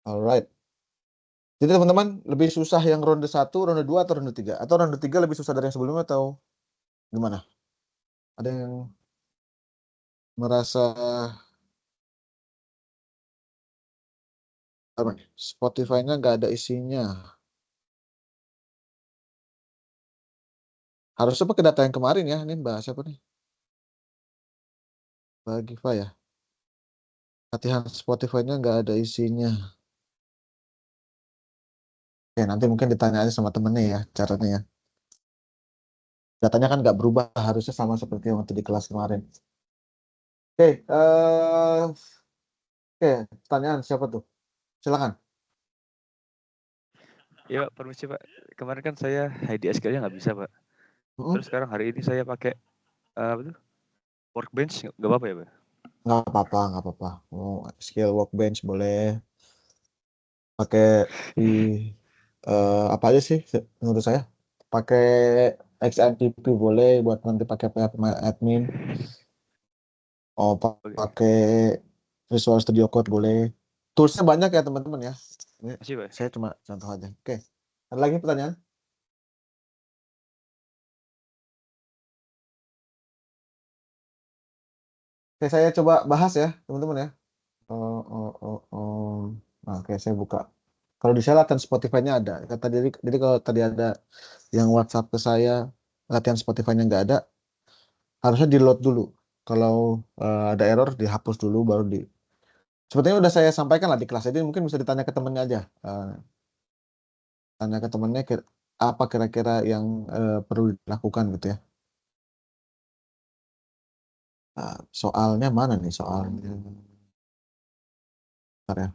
Alright. Jadi teman-teman lebih susah yang ronde 1, ronde 2 atau ronde 3? Atau ronde 3 lebih susah dari yang sebelumnya atau gimana? Ada yang merasa apa nih? Spotify-nya nggak ada isinya. Harusnya pakai data yang kemarin ya. Ini bahas apa nih? Bagi Giva ya. Latihan Spotify-nya nggak ada isinya. Oke, nanti mungkin ditanya aja sama temennya ya caranya ya. Datanya kan nggak berubah, harusnya sama seperti yang waktu di kelas kemarin. Oke, oke, pertanyaan siapa tuh? Silakan. Ya, Pak, permisi, Pak. Kemarin kan saya HDSK-nya nggak bisa, Pak. Mm-mm. Terus sekarang hari ini saya pakai, apa tuh, Workbench, nggak apa-apa ya, Pak? Nggak apa-apa, nggak apa-apa. Mau skill workbench boleh pakai di apa aja sih menurut saya. Pakai XMPP boleh buat nanti pakai admin. Oh, Oke. pakai Visual Studio Code boleh. Toolsnya banyak ya teman-teman ya. Ini Masih, Pak? saya cuma contoh aja. Oke. Ada lagi pertanyaan? Oke, saya coba bahas ya teman-teman ya. Oh. Nah, oke, saya buka. Kalau di saya latihan Spotify-nya ada. Kata jadi kalau tadi ada yang WhatsApp ke saya, latihan Spotify-nya nggak ada, harusnya di-load dulu. Kalau ada error, dihapus dulu, baru di... Sepertinya udah saya sampaikan lah di kelas, jadi mungkin bisa ditanya ke temennya aja. Tanya ke temennya, apa kira-kira yang perlu dilakukan gitu ya. Soalnya mana nih soalnya? Bentar ya.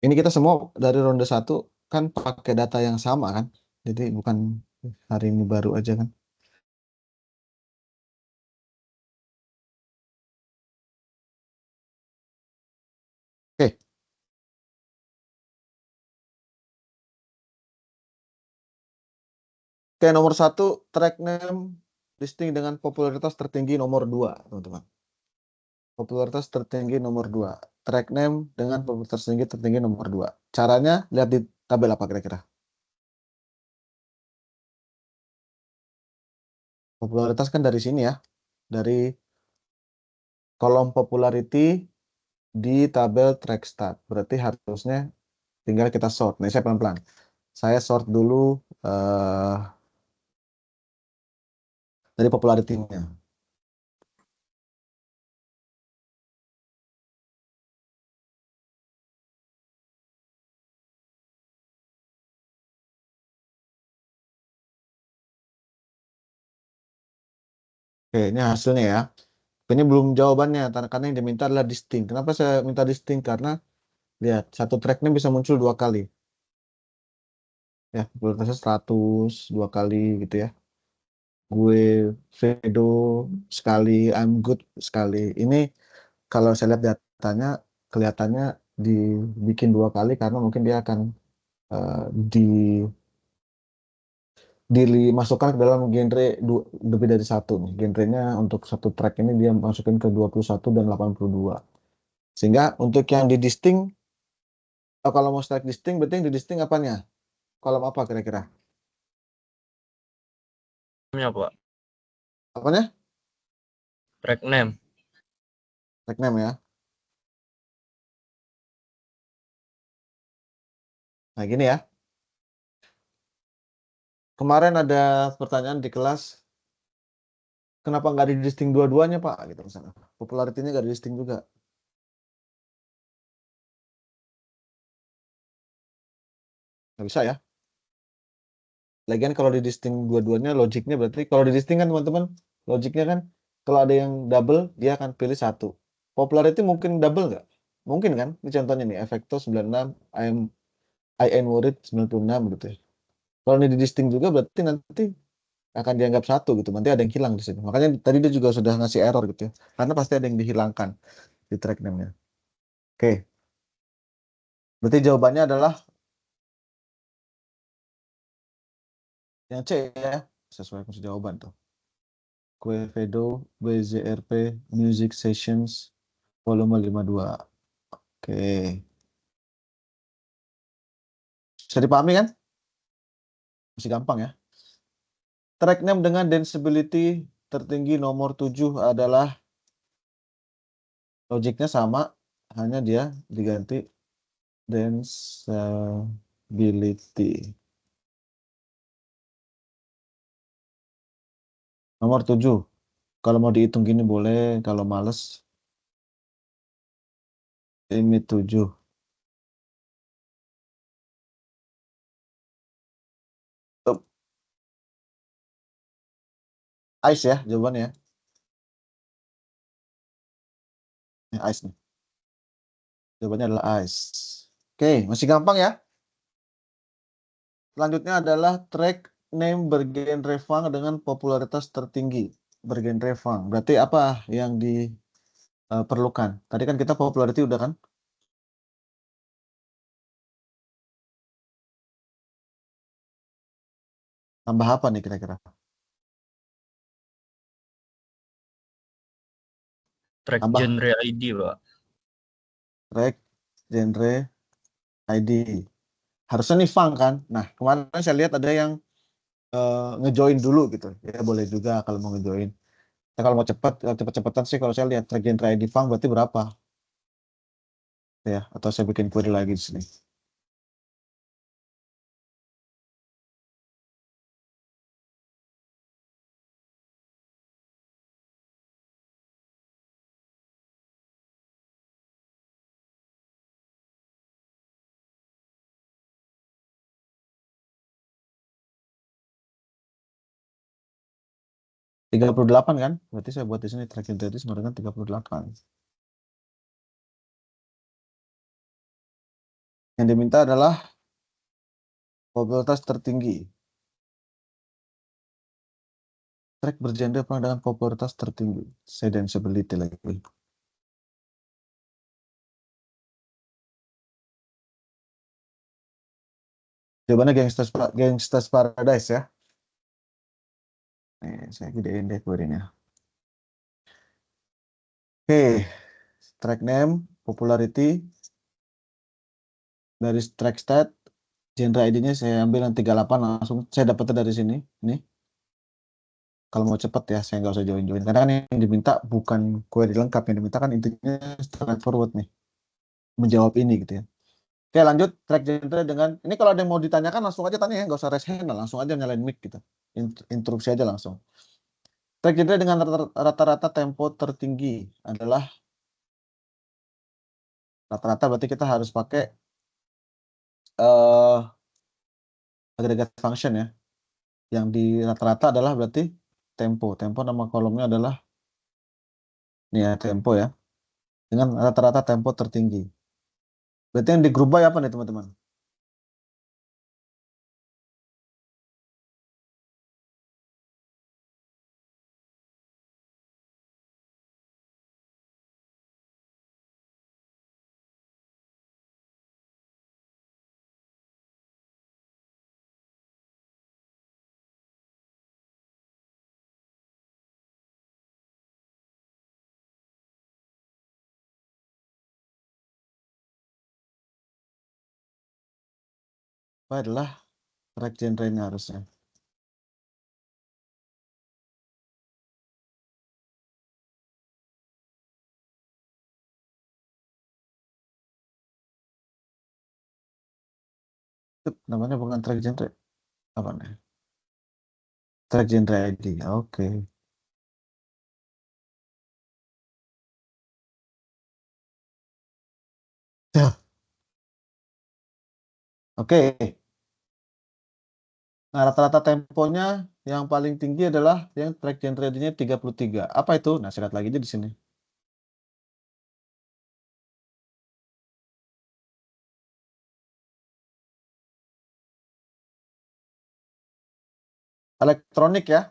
Ini kita semua dari ronde 1 kan pakai data yang sama kan. Jadi bukan hari ini baru aja kan. Oke, Oke, nomor 1 track name listing dengan popularitas tertinggi nomor 2 teman-teman. Popularitas tertinggi nomor 2. Track name dengan popularitas tertinggi nomor 2. Caranya lihat di tabel apa kira-kira? Popularitas kan dari sini ya. Dari kolom popularity di tabel track start. Berarti harusnya tinggal kita sort. Nah, saya pelan-pelan. Saya sort dulu eh, dari popularity-nya. Oke, ini hasilnya ya. Ini belum jawabannya, karena yang diminta adalah distinct. Kenapa saya minta distinct? Karena lihat, satu tracknya bisa muncul 2 kali. Ya, popularitasnya 100, 2 kali gitu ya. Gue Vedo sekali, I'm good sekali. Ini kalau saya lihat datanya, kelihatannya dibikin 2 kali karena mungkin dia akan eh, di dimasukkan ke dalam genre lebih dari satu nih. Genrenya untuk satu track ini dia masukin ke 21 dan 82. Sehingga untuk yang di distinct, kalau mau strike distinct, berarti yang di distinct apanya? Kolom apa kira-kira? Pak. Apanya? Track name. Track name ya. Nah gini ya. Kemarin ada pertanyaan di kelas, kenapa nggak di distinct dua-duanya Pak? Gitu misalnya. Popularitinya nggak di distinct juga. Nggak bisa ya. Lagian kalau di distinct dua-duanya, logiknya berarti, kalau di distinct kan teman-teman, logiknya kan, kalau ada yang double, dia akan pilih satu. Popularity mungkin double nggak? Mungkin kan? Ini contohnya nih, Effecto 96, I am worried 96 gitu ya. Kalau ini di distinct juga berarti nanti akan dianggap satu gitu. Nanti ada yang hilang di sini. Makanya tadi dia juga sudah ngasih error gitu ya. Karena pasti ada yang dihilangkan di track name-nya. Oke. Berarti jawabannya adalah yang C ya. Sesuai kunci jawaban tuh. Quevedo BZRP Music Sessions volume 52. Oke. Bisa dipahami kan? Masih gampang ya. Track name dengan danceability tertinggi nomor 7 adalah logiknya sama, hanya dia diganti danceability. Nomor 7. Kalau mau dihitung gini boleh, kalau males ini 7. Tuh, Ice ya jawabannya ya. Ini Ice nih. Jawabannya adalah Ice. Oke, masih gampang ya. Selanjutnya adalah track name bergenre funk dengan popularitas tertinggi. Bergenre funk. Berarti apa yang diperlukan? Tadi kan kita popularity udah kan? Tambah apa nih kira-kira? Track Tambah genre ID, Pak. track genre ID. Harusnya nih funk kan? Nah, kemarin saya lihat ada yang ngejoin dulu gitu. Ya boleh juga kalau mau ngejoin. Nah, kalau mau cepet-cepetan sih kalau saya lihat track genre ID funk berarti berapa? Ya, atau saya bikin query lagi di sini. Tiga puluh delapan kan? Berarti saya buat di sini track genre ID sama dengan 38. Yang diminta adalah popularitas tertinggi. Track bergenre apa dengan popularitas tertinggi? Saya danceability lagi. Jawabannya Gangsta's Paradise ya. Nih, saya gedein deh query-nya. Oke, track name, popularity, dari track stat, genre ID-nya saya ambil yang 38 langsung saya dapetnya dari sini. Nih, kalau mau cepet ya saya nggak usah join-join. Karena kan yang diminta bukan query lengkap, yang diminta kan intinya straightforward nih, menjawab ini gitu ya. Oke lanjut, track genre dengan, ini kalau ada yang mau ditanyakan langsung aja tanya ya, nggak usah raise hand, langsung aja nyalain mic gitu. Interupsi aja langsung. Track genre dengan rata-rata tempo tertinggi adalah, rata-rata berarti kita harus pakai eh aggregate function ya. Yang di rata-rata adalah berarti tempo. Tempo nama kolomnya adalah nih ya, tempo ya. Dengan rata-rata tempo tertinggi. Berarti yang di group by apa nih teman-teman? Apa adalah track genre-nya harusnya. Itu namanya bukan track genre. Apa nih? Track genre ID. Oke. Ya, oke. Nah, rata-rata temponya yang paling tinggi adalah yang track genre ID-nya 33. Apa itu? Nah, saya lihat lagi aja di sini. Elektronik ya?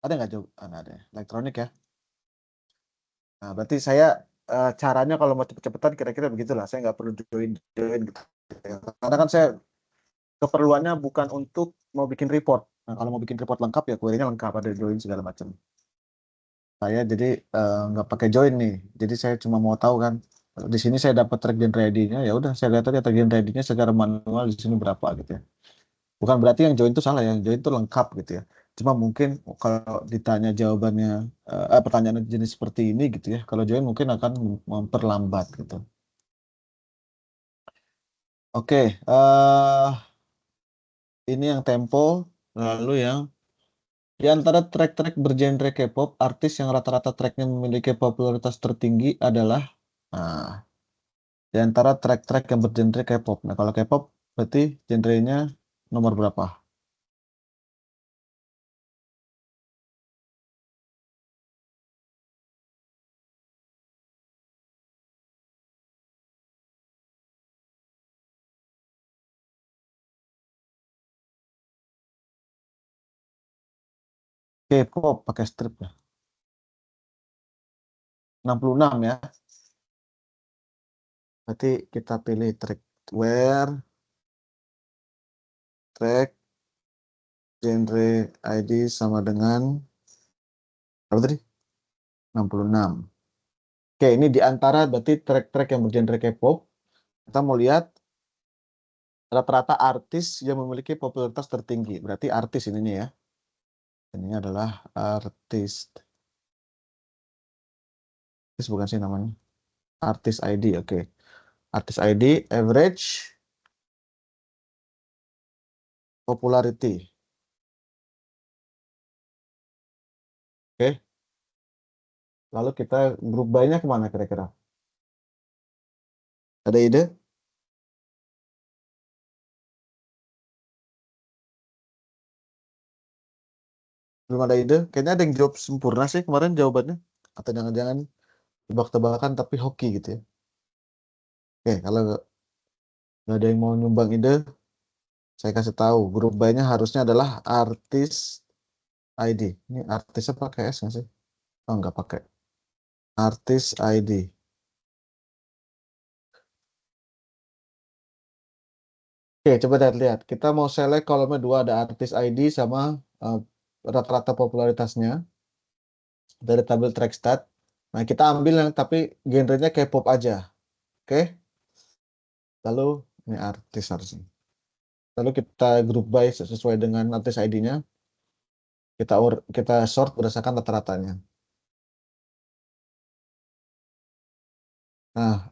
Ada nggak jawab? Nggak ada ya. Elektronik ya. Nah, berarti saya caranya kalau mau cepet-cepetan kira-kira begitulah. Saya nggak perlu join gitu. Karena kan saya keperluannya bukan untuk mau bikin report. Nah, kalau mau bikin report lengkap ya query-nya lengkap, ada join segala macam. Saya jadi nggak pakai join nih. Jadi saya cuma mau tahu kan. Di sini saya dapat track genre ID-nya, ya udah saya lihat aja track genre ID-nya secara manual di sini berapa gitu ya. Bukan berarti yang join itu salah ya, yang join itu lengkap gitu ya. Cuma mungkin kalau ditanya jawabannya pertanyaan jenis seperti ini gitu ya. Kalau join mungkin akan memperlambat gitu. Oke, ini yang tempo, lalu yang di antara track-track bergenre K-pop, artis yang rata-rata tracknya memiliki popularitas tertinggi adalah nah, di antara track-track yang bergenre K-pop. Nah, kalau K-pop berarti genrenya nomor berapa? K-pop pakai strip ya. 66 ya. Berarti kita pilih track where, track, genre ID sama dengan apa tadi? 66. Oke, ini di antara berarti track-track yang bergenre K-pop. Kita mau lihat rata-rata artis yang memiliki popularitas tertinggi. Berarti artis ini ya. Ini adalah artis. Artis bukan sih namanya. Artis ID, oke. Artis ID, average, popularity. Oke. Lalu kita grup by-nya kemana kira-kira? Ada ide? Belum ada ide? Kayaknya ada yang jawab sempurna sih kemarin jawabannya. Atau jangan-jangan tebak-tebakan tapi hoki gitu ya. Oke, kalau nggak ada yang mau nyumbang ide, saya kasih tahu. Grup by-nya harusnya adalah artis ID. Ini artisnya pakai S nggak sih? Oh, nggak pakai. Artis ID. Oke, coba lihat. Kita mau select kolomnya dua, ada artis ID sama eh, rata-rata popularitasnya dari tabel track stat. Nah, kita ambil yang tapi genrenya K-pop aja. Oke? Lalu ini artis harusnya. Lalu kita group by sesuai dengan artis ID-nya. Kita sort berdasarkan rata-ratanya. Nah,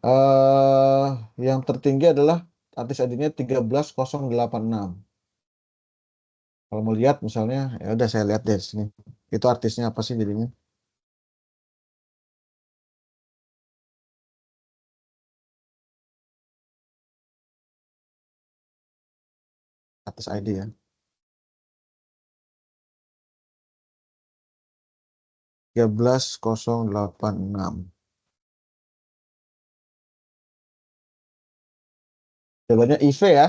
yang tertinggi adalah artis ID-nya 13086. Kalau mau lihat misalnya, ya udah saya lihat deh sini. Itu artisnya apa sih jadinya? Artis ID ya. 13086. Jawabannya IV ya.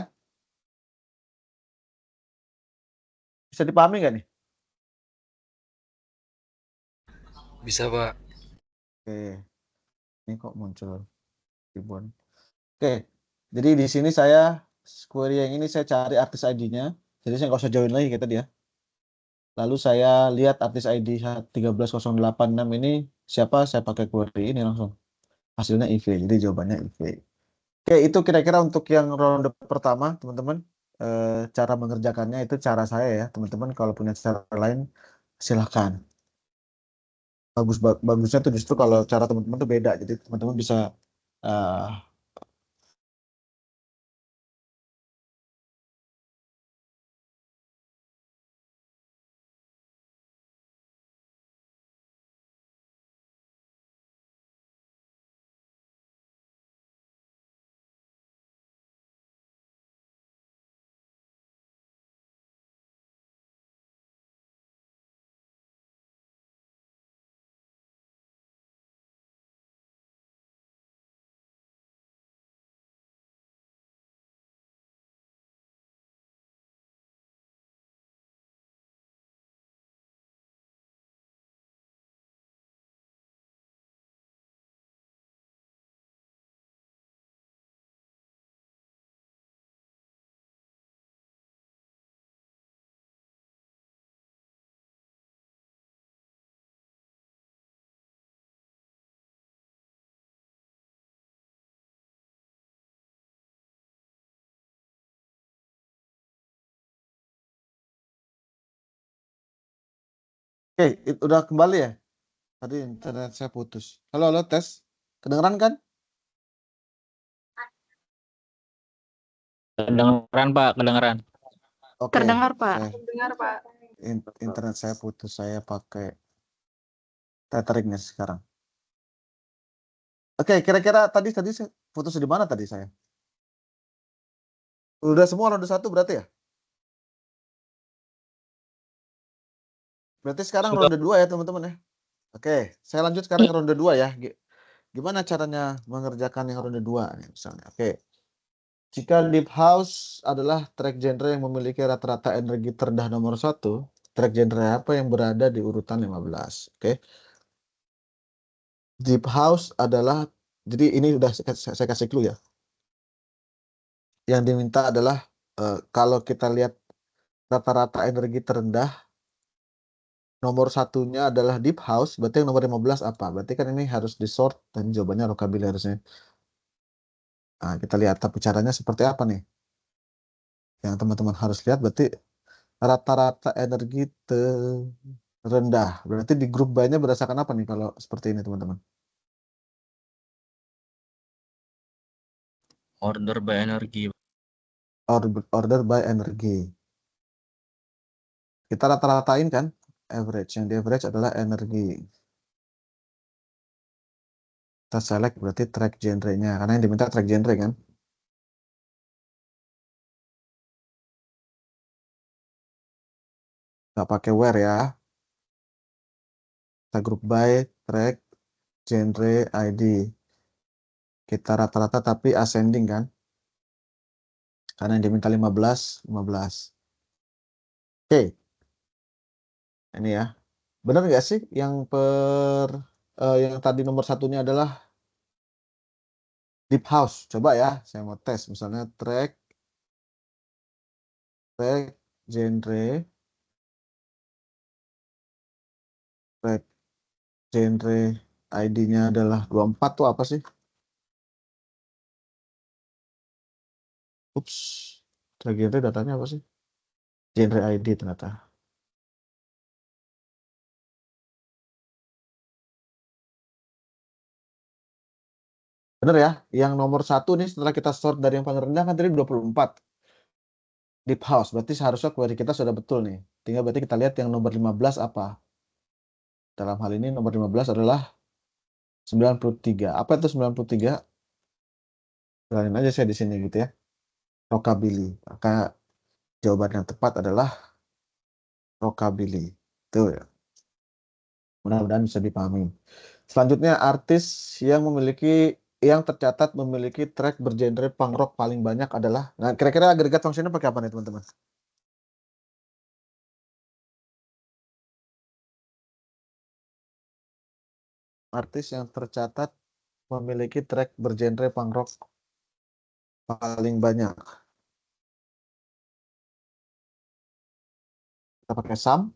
Bisa dipahami nggak nih? Bisa, Pak. Oke, ini kok muncul ribuan. Oke, jadi di sini saya query yang ini saya cari artis ID-nya. Jadi saya nggak usah join lagi kita dia. Lalu saya lihat artis ID 13086 ini siapa, saya pakai query ini langsung. Hasilnya IV, jadi jawabannya IV. Oke, itu kira-kira untuk yang ronde pertama, teman-teman. Cara mengerjakannya itu cara saya ya, teman-teman. Kalau punya cara lain, silahkan. Bagusnya tuh justru kalau cara teman-teman tuh beda. Jadi teman-teman bisa eh, Oke, udah kembali ya? Tadi internet saya putus. Halo, halo, tes. Kedengeran kan? Kedengeran Pak, kedengeran. Oke, Terdengar, Pak. Dengar, Pak. internet saya putus. Saya pakai tethering sekarang. Oke, kira-kira tadi saya putus di mana tadi saya? Udah semua ronde 1 berarti ya? Berarti sekarang Sudah. ronde 2 ya, teman-teman ya. Oke, saya lanjut sekarang ke ronde 2 ya. Gimana caranya mengerjakan yang ronde 2 nih misalnya. Oke. Jika deep house adalah track genre yang memiliki rata-rata energi terendah nomor 1, track genre apa yang berada di urutan 15? Oke. Deep house adalah, jadi ini udah saya kasih clue ya. Yang diminta adalah kalau kita lihat rata-rata energi terendah, nomor satunya adalah deep house, berarti yang nomor 15 apa? Berarti kan ini harus di sort dan jawabannya rockabilly harusnya. Nah, kita lihat tapi caranya seperti apa nih? Yang teman-teman harus lihat berarti rata-rata energi terendah. Berarti di grup by-nya berdasarkan apa nih kalau seperti ini teman-teman? Order by energi. Order by energi. Kita rata-ratain kan? Average. Yang di average adalah energi. Kita select berarti track genre-nya. Karena yang diminta track genre kan? Nggak pakai where ya. Kita group by track genre ID. Kita rata-rata tapi ascending kan? Karena yang diminta 15, 15. Oke. Ini ya. Benar nggak sih yang yang tadi nomor satunya adalah deep house? Coba ya, saya mau tes. Misalnya track genre, track genre ID-nya adalah 24 tuh apa sih? Ups, track genre datanya apa sih? Genre ID ternyata. Bener ya, yang nomor satu nih setelah kita sort dari yang paling rendah kan tadi 24. Deep house, berarti seharusnya query kita sudah betul nih. Tinggal berarti kita lihat yang nomor 15 apa. Dalam hal ini nomor 15 adalah 93. Apa itu 93? Jalanin aja saya di sini gitu ya. Rockabilly. Maka jawaban yang tepat adalah rockabilly. Itu ya. Mudah-mudahan bisa dipahami. Selanjutnya artis yang tercatat memiliki track bergenre punk rock paling banyak adalah. Nah, kira-kira agregat fungsinya pakai apa nih, teman-teman? Artis yang tercatat memiliki track bergenre punk rock paling banyak. Kita pakai sum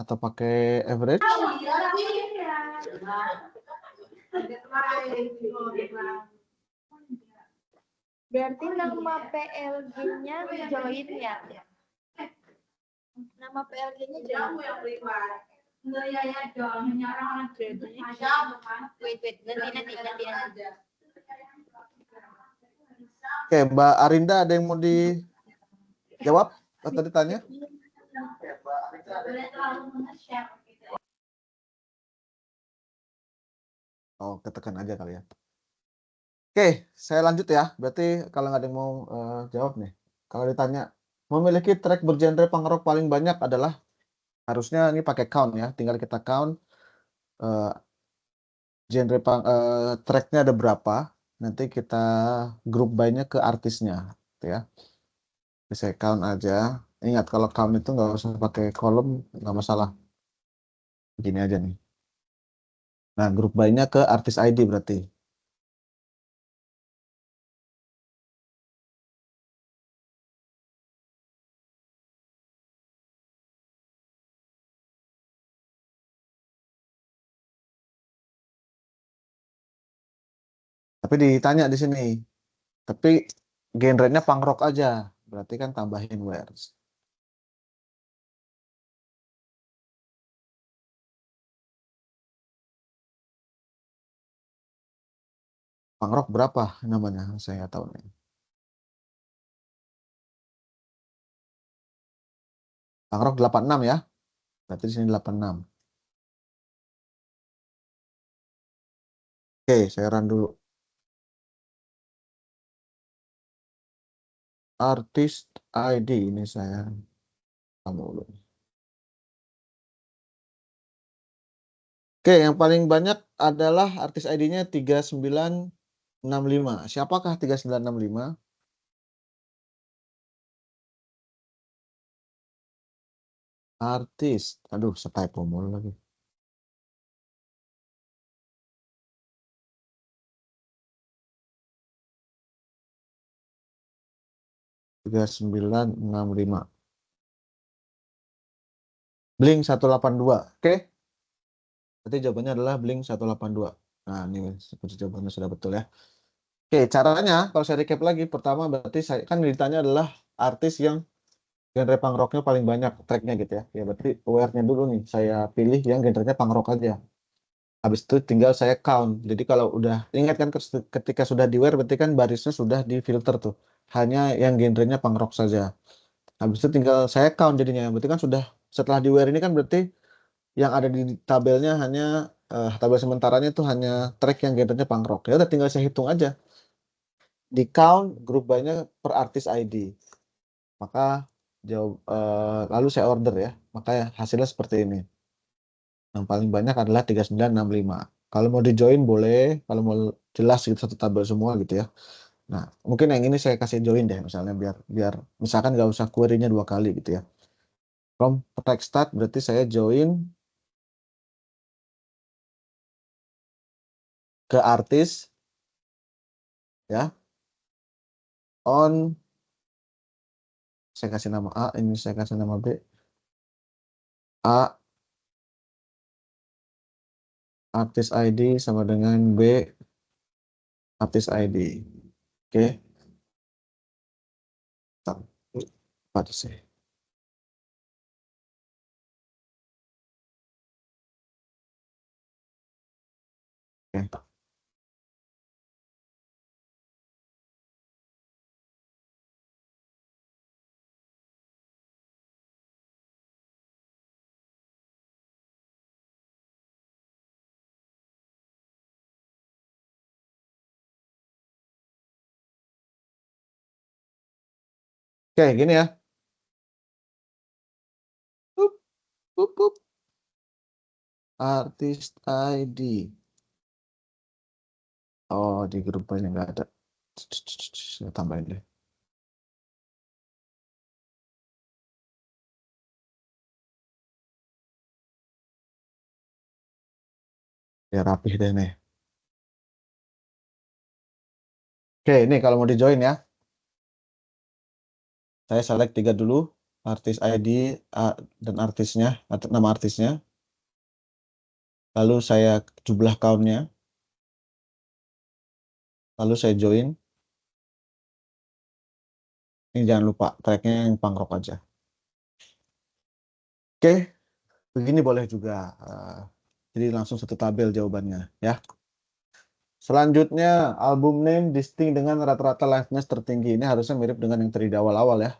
atau pakai average? Berarti nama PLG-nya join ya? Nama PLG-nya join. Wait, nanti. Oke, Mbak Arinda ada yang mau dijawab atau ditanya? Oh, ketekan aja kali ya. Oke, saya lanjut ya. Berarti kalau nggak ada yang mau jawab nih. Kalau ditanya, memiliki track bergenre punk rock paling banyak adalah, harusnya ini pakai count ya. Tinggal kita count genre tracknya ada berapa. Nanti kita group by-nya ke artisnya. Gitu ya. Bisa count aja. Ingat kalau count itu nggak usah pakai kolom, nggak masalah. Gini aja nih. Nah, group by-nya ke artis ID berarti. Tapi ditanya di sini. Tapi genrenya punk rock aja. Berarti kan tambahin where's. Punk rock berapa namanya? Saya nggak tahu nih. Punk rock 86 ya. Berarti di sini 86. Oke, saya run dulu. Artist ID ini saya kamu dulu. Oke, yang paling banyak adalah artis ID-nya 3965. Siapakah 3965? Artis. Aduh, setypo mulu lagi. Tiga sembilan enam lima. Blink 182. Oke. Berarti jawabannya adalah Blink 182. Nah, ini seperti jawabannya sudah betul ya. Oke, caranya kalau saya recap lagi, pertama berarti saya kan ditanya adalah artis yang genre punk rocknya paling banyak tracknya gitu ya. Ya berarti aware-nya dulu nih. Saya pilih yang genrenya punk rock aja. Habis itu tinggal saya count. Jadi kalau udah ingat kan ketika sudah di aware berarti kan barisnya sudah difilter tuh. Hanya yang genrenya punk rock saja. Habis itu tinggal saya count jadinya. Berarti kan sudah setelah di aware ini kan berarti yang ada di tabelnya hanya tabel sementaranya itu hanya track yang genrenya punk rock. Ya udah tinggal saya hitung aja. Di count grup by-nya per artis ID. Maka lalu saya order ya. Maka hasilnya seperti ini. Yang paling banyak adalah 3965. Kalau mau di join boleh, kalau mau jelas gitu satu tabel semua gitu ya. Nah, mungkin yang ini saya kasih join deh misalnya biar biar misalkan nggak usah query-nya 2 kali gitu ya. From text start berarti saya join ke artis ya on, saya kasih nama A, ini saya kasih nama B. A artis ID sama dengan B artis ID. Oke. Apa sih? Oke. Oke, gini ya. Up, up, up. Artis ID. Oh, di grup ini nggak ada. Saya tambahin deh. Ya rapih deh nih. Oke, ini kalau mau di join ya. Saya select 3 dulu. Artis ID dan artisnya, atau nama artisnya. Lalu saya jumlah count-nya. Lalu saya join. Ini jangan lupa tracknya yang punk rock aja. Oke, begini boleh juga. Jadi langsung satu tabel jawabannya ya. Selanjutnya album name distinct dengan rata-rata liveness tertinggi. Ini harusnya mirip dengan yang tadi di awal-awal ya.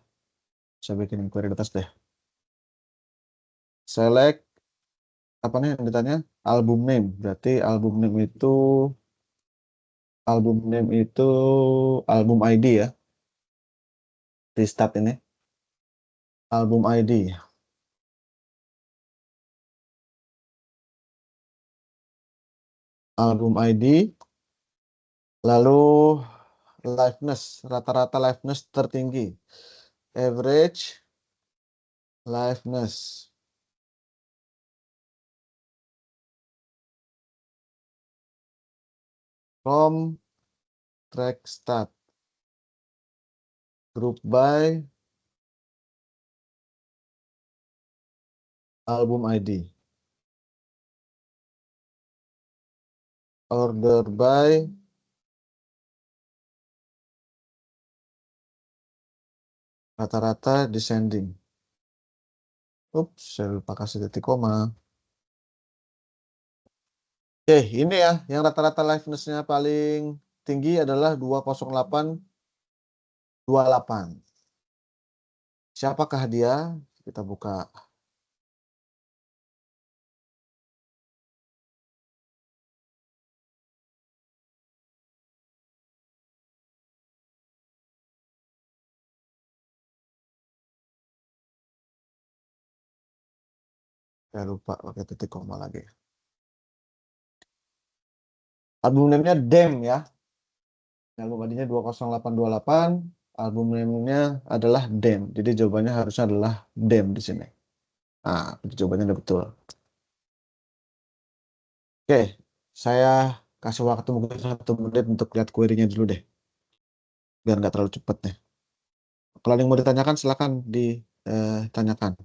Saya bikin inquiry di atas deh. Select apa nih yang ditanya? Album name. Berarti album name itu album ID ya. Di start ini. Album ID. Album ID. Lalu liveness, rata-rata liveness tertinggi. Average liveness. From track start. Group by album ID. Order by rata-rata descending. Ups, saya lupa kasih titik koma. Oke, ini ya yang rata-rata liveness-nya paling tertinggi adalah 20828. Siapakah dia? Kita buka. Saya lupa pakai titik koma lagi. Album name-nya Damn ya. Album ID-nya 20828. Album name-nya adalah Damn. Jadi jawabannya harusnya adalah Damn di sini. Nah, jawabannya udah betul. Oke, saya kasih waktu mungkin 1 menit untuk lihat query-nya dulu deh. Biar nggak terlalu cepet nih. Kalau ada yang mau ditanyakan, silakan ditanyakan.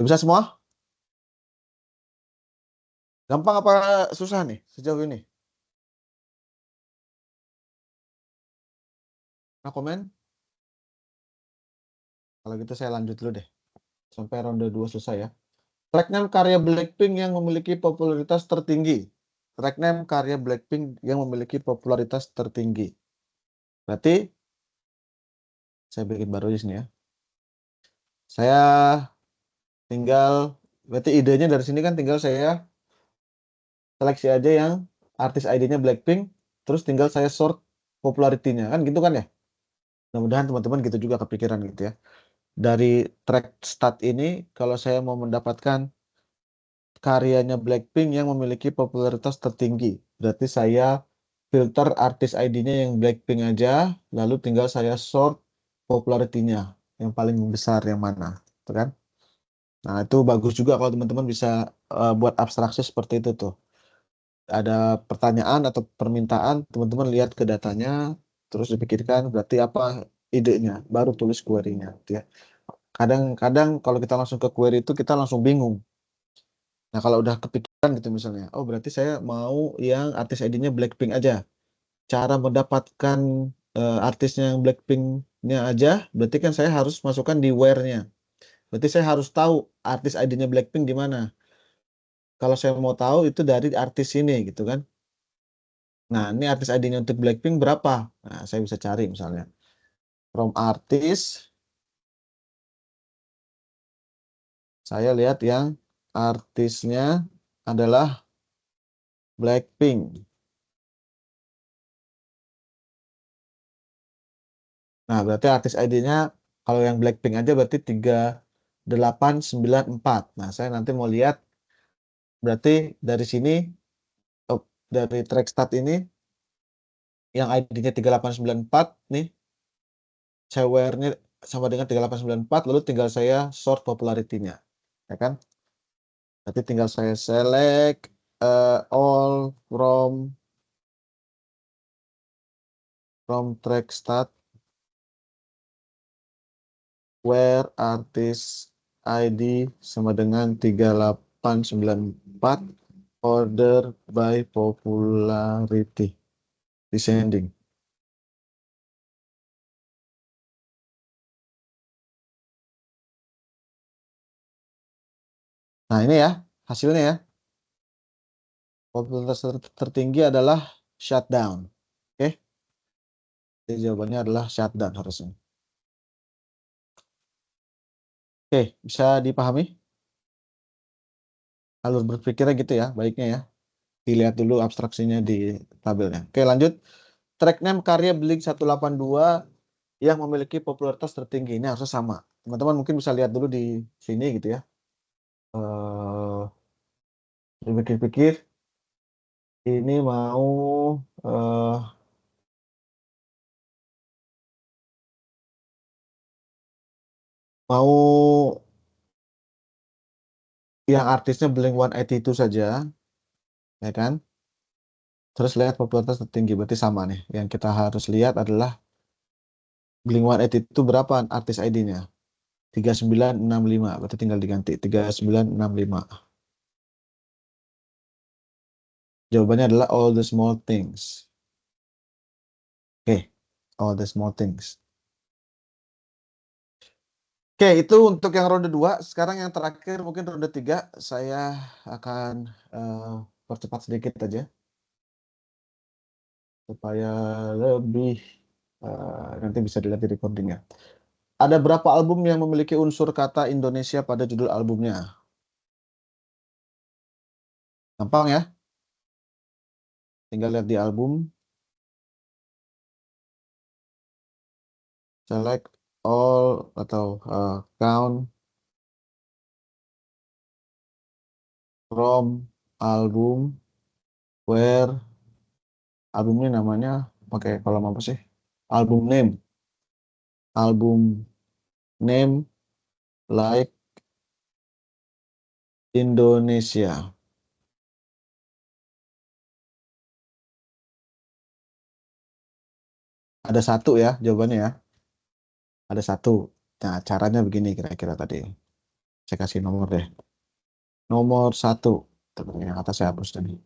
Bisa semua? Gampang apa susah nih sejauh ini? Nah, komen? Kalau gitu saya lanjut dulu deh. Sampai ronde 2 selesai ya. Track name karya Blackpink yang memiliki popularitas tertinggi. Track name karya Blackpink yang memiliki popularitas tertinggi. Berarti saya bikin baru di sini ya. Saya tinggal, berarti idenya dari sini kan tinggal saya seleksi aja yang artis ID-nya Blackpink, terus tinggal saya sort popularity-nya, kan gitu kan ya? Mudah-mudahan teman-teman gitu juga kepikiran gitu ya. Dari track stat ini, kalau saya mau mendapatkan karyanya Blackpink yang memiliki popularitas tertinggi, berarti saya filter artis ID-nya yang Blackpink aja, lalu tinggal saya sort popularity-nya, yang paling besar yang mana, gitu kan? Nah, itu bagus juga kalau teman-teman bisa buat abstraksi seperti itu tuh. Ada pertanyaan atau permintaan, teman-teman lihat ke datanya, terus dipikirkan berarti apa idenya, baru tulis query-nya, gitu ya. Kadang-kadang kalau kita langsung ke query itu kita langsung bingung. Nah, kalau udah kepikiran gitu misalnya, oh berarti saya mau yang artis ID-nya Blackpink aja. Cara mendapatkan artisnya yang Blackpink-nya aja, berarti kan saya harus masukkan di where-nya. Berarti saya harus tahu artis ID-nya Blackpink di mana. Kalau saya mau tahu itu dari artis ini gitu kan. Nah, ini artis ID-nya untuk Blackpink berapa? Nah, saya bisa cari misalnya. From artis, saya lihat yang artisnya adalah Blackpink. Nah, berarti artis ID-nya kalau yang Blackpink aja berarti 3894. Nah, saya nanti mau lihat berarti dari sini dari track start ini yang ID-nya 3894 nih, saya where-nya sama dengan 3894 lalu tinggal saya sort popularity-nya. Ya kan? Berarti tinggal saya select all from track start where artist ID sama dengan 3894 order by popularity descending. Nah, ini ya hasilnya ya. Popularitas tertinggi adalah shutdown. Oke. Jadi jawabannya adalah shutdown harusnya. Oke, bisa dipahami? Alur berpikirnya gitu ya, baiknya ya. Dilihat dulu abstraksinya di tabelnya. Oke, lanjut. Track name karya Blink 182 yang memiliki popularitas tertinggi. Ini harusnya sama. Teman-teman mungkin bisa lihat dulu di sini gitu ya. Dipikir-pikir, ini mau yang artisnya Blink-182 saja, ya kan? Terus lihat popularitas tertinggi, berarti sama nih. Yang kita harus lihat adalah Blink-182 berapa artis ID-nya? 3965, berarti tinggal diganti 3965. Jawabannya adalah all the small things. Oke, all the small things. Oke, itu untuk yang ronde 2. Sekarang yang terakhir mungkin ronde 3. Saya akan percepat sedikit aja. Supaya lebih nanti bisa dilihat di recordingnya. Ada berapa album yang memiliki unsur kata Indonesia pada judul albumnya? Gampang ya. Tinggal lihat di album. Select all atau count from album where albumnya namanya pakai kolom apa sih? Album name like Indonesia. Ada satu ya jawabannya ya. Ada satu. Nah, caranya begini kira-kira tadi. Saya kasih nomor deh. Nomor 1. Yang atas saya hapus tadi.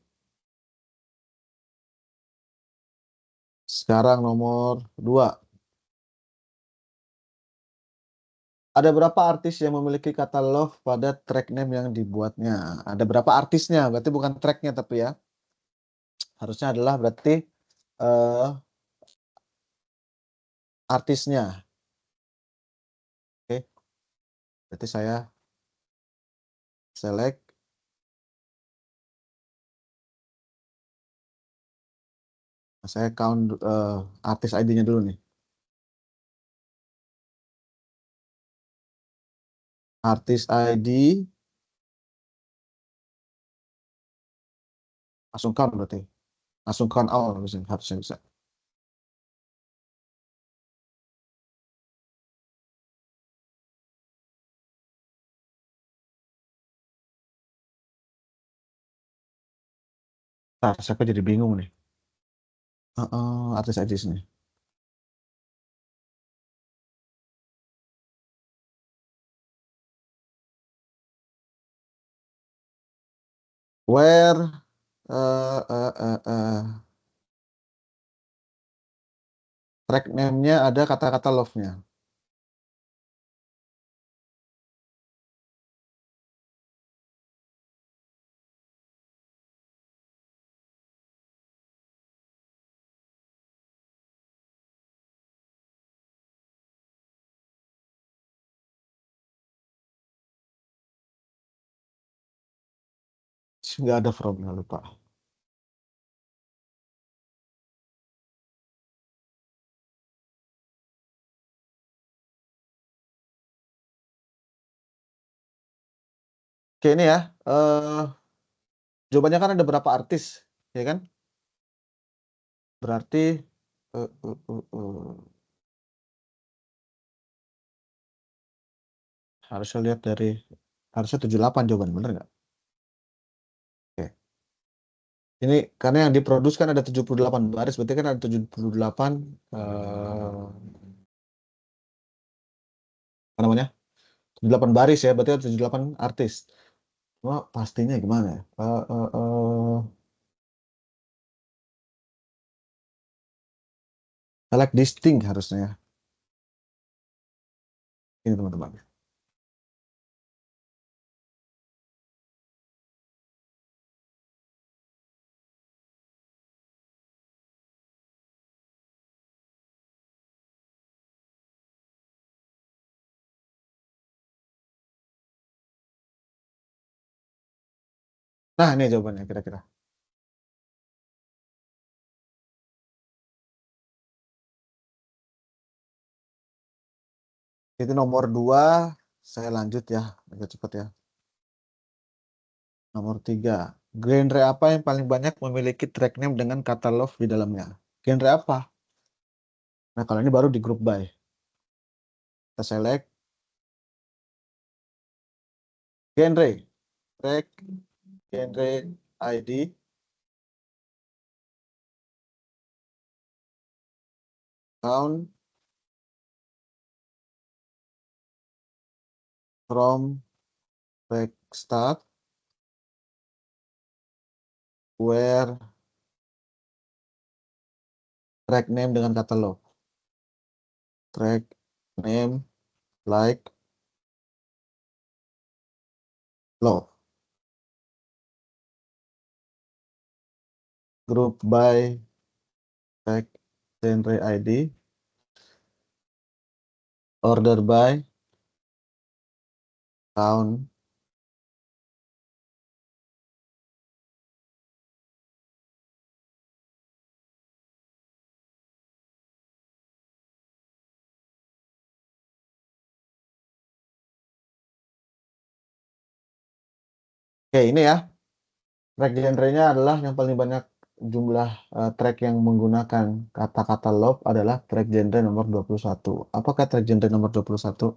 Sekarang nomor 2. Ada berapa artis yang memiliki kata love pada track name yang dibuatnya? Ada berapa artisnya? Berarti bukan tracknya tapi ya. Harusnya adalah berarti eh, artisnya. Oke. Berarti saya select. Saya count artis ID-nya dulu nih. Artis ID. Langsung count berarti. Langsung count all harusnya bisa. Ntar, saya kok jadi bingung nih. Artis ID sini. Where track name-nya ada kata-kata love-nya. Nggak ada from-nya, lupa. Oke, ini ya. Jawabannya kan ada berapa artis, ya kan? Berarti eh, eh, eh, eh, harusnya lihat dari harusnya 78 jawaban, bener nggak? Oke. Ini karena yang diproduksi kan ada 78 baris, berarti kan ada 78 apa namanya? 78 baris ya, berarti ada 78 artis. Cuma pastinya gimana ya? Select distinct harusnya ya. Ini teman-teman. Nah, ini jawabannya kira-kira. Itu nomor 2, saya lanjut ya, agak cepat ya. Nomor 3, genre apa yang paling banyak memiliki track name dengan kata love di dalamnya? Genre apa? Nah, kalau ini baru di group by. Kita select genre, track, genre, ID, count, from, track start, where track name dengan kata love. Track name like love. Group by track genre ID. Order by tahun. Oke, ini ya. Track genre-nya adalah yang paling banyak jumlah track yang menggunakan kata-kata love adalah track genre nomor 21. Apakah track genre nomor 21?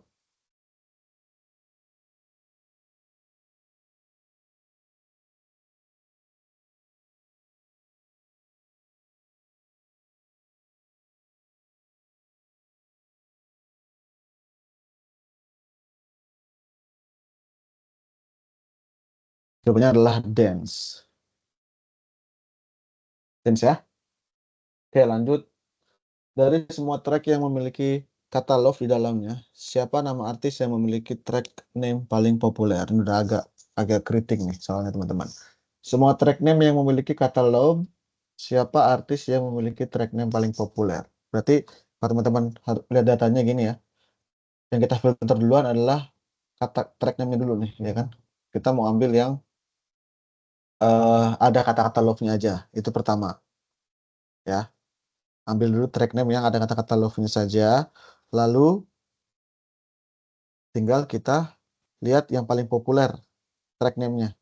Jawabannya adalah dance. Dance ya. Oke, lanjut. Dari semua track yang memiliki kata love di dalamnya, siapa nama artis yang memiliki track name paling populer? Ini udah agak kritik nih soalnya teman-teman. Semua track name yang memiliki kata love, siapa artis yang memiliki track name paling populer? Berarti kalau teman-teman lihat datanya gini ya. Yang kita filter duluan adalah kata track name-nya dulu nih, ya kan? Kita mau ambil yang ada kata-kata love-nya aja. Itu pertama, ya. Ambil dulu track name yang ada kata-kata love-nya saja. Lalu tinggal kita lihat yang paling populer track name-nya.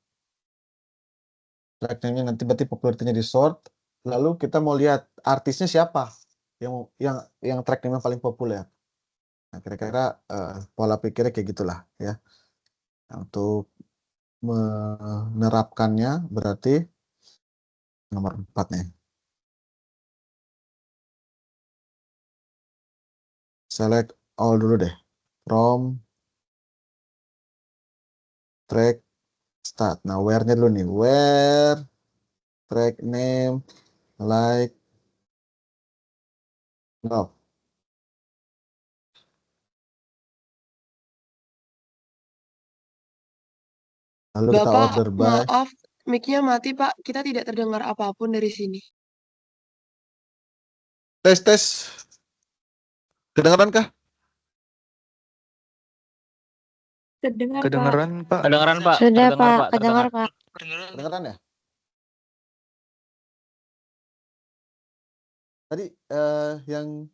Track name-nya nanti berarti popularitinya di sort. Lalu kita mau lihat artisnya siapa yang track name-nya paling populer. Nah, kira-kira pola pikirnya kayak gitulah ya. Nah, untuk menerapkannya berarti nomor 4 nih. Select all dulu deh. From track start. Nah, where-nya dulu nih. Where track name like love. Lalu kita Bapak, order by. maaf, mic-nya mati, Pak. Kita tidak terdengar apapun dari sini. Tes. Kedengeran kah? Kedengar, Pak. Kedengeran, Pak. Kedengeran Pak. Sudah, Terdengar, Pak. Pak. Kedengar, Terdengar. Pak. Kedengeran ya? Tadi yang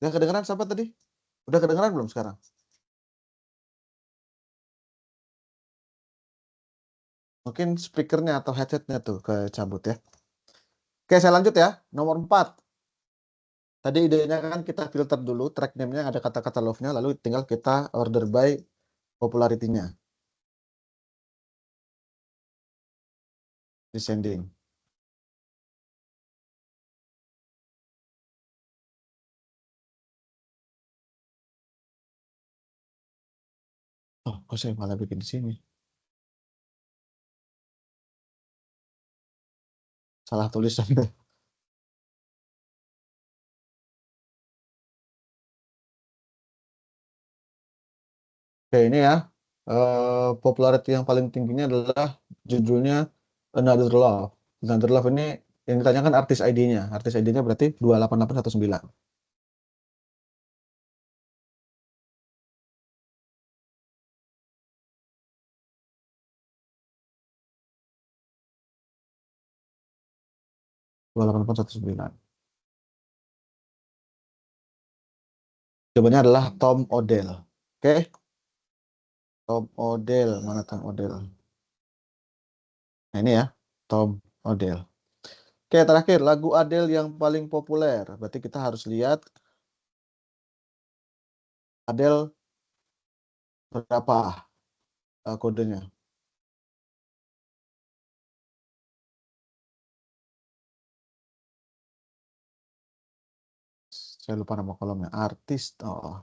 kedengeran siapa tadi? Udah kedengeran belum sekarang? Mungkin speakernya atau headsetnya tuh kecabut ya. Oke, saya lanjut ya. Nomor 4. Tadi idenya kan kita filter dulu track name-nya ada kata-kata love-nya, lalu tinggal kita order by popularity-nya. Descending. Oh, kok saya malah bikin di sini? Salah tulisan deh. Oke, ini ya. Popularity yang paling tingginya adalah judulnya Another Love. Another Love ini yang ditanyakan artis ID-nya. Artis ID-nya berarti 28819. Jawabannya adalah Tom Odell. Oke. Tom Odell. Mana Tom Odell? Nah, ini ya. Tom Odell. Oke, terakhir. Lagu Adele yang paling populer. Berarti kita harus lihat Adele berapa kodenya. Saya lupa nama kolomnya. Artis. Oh.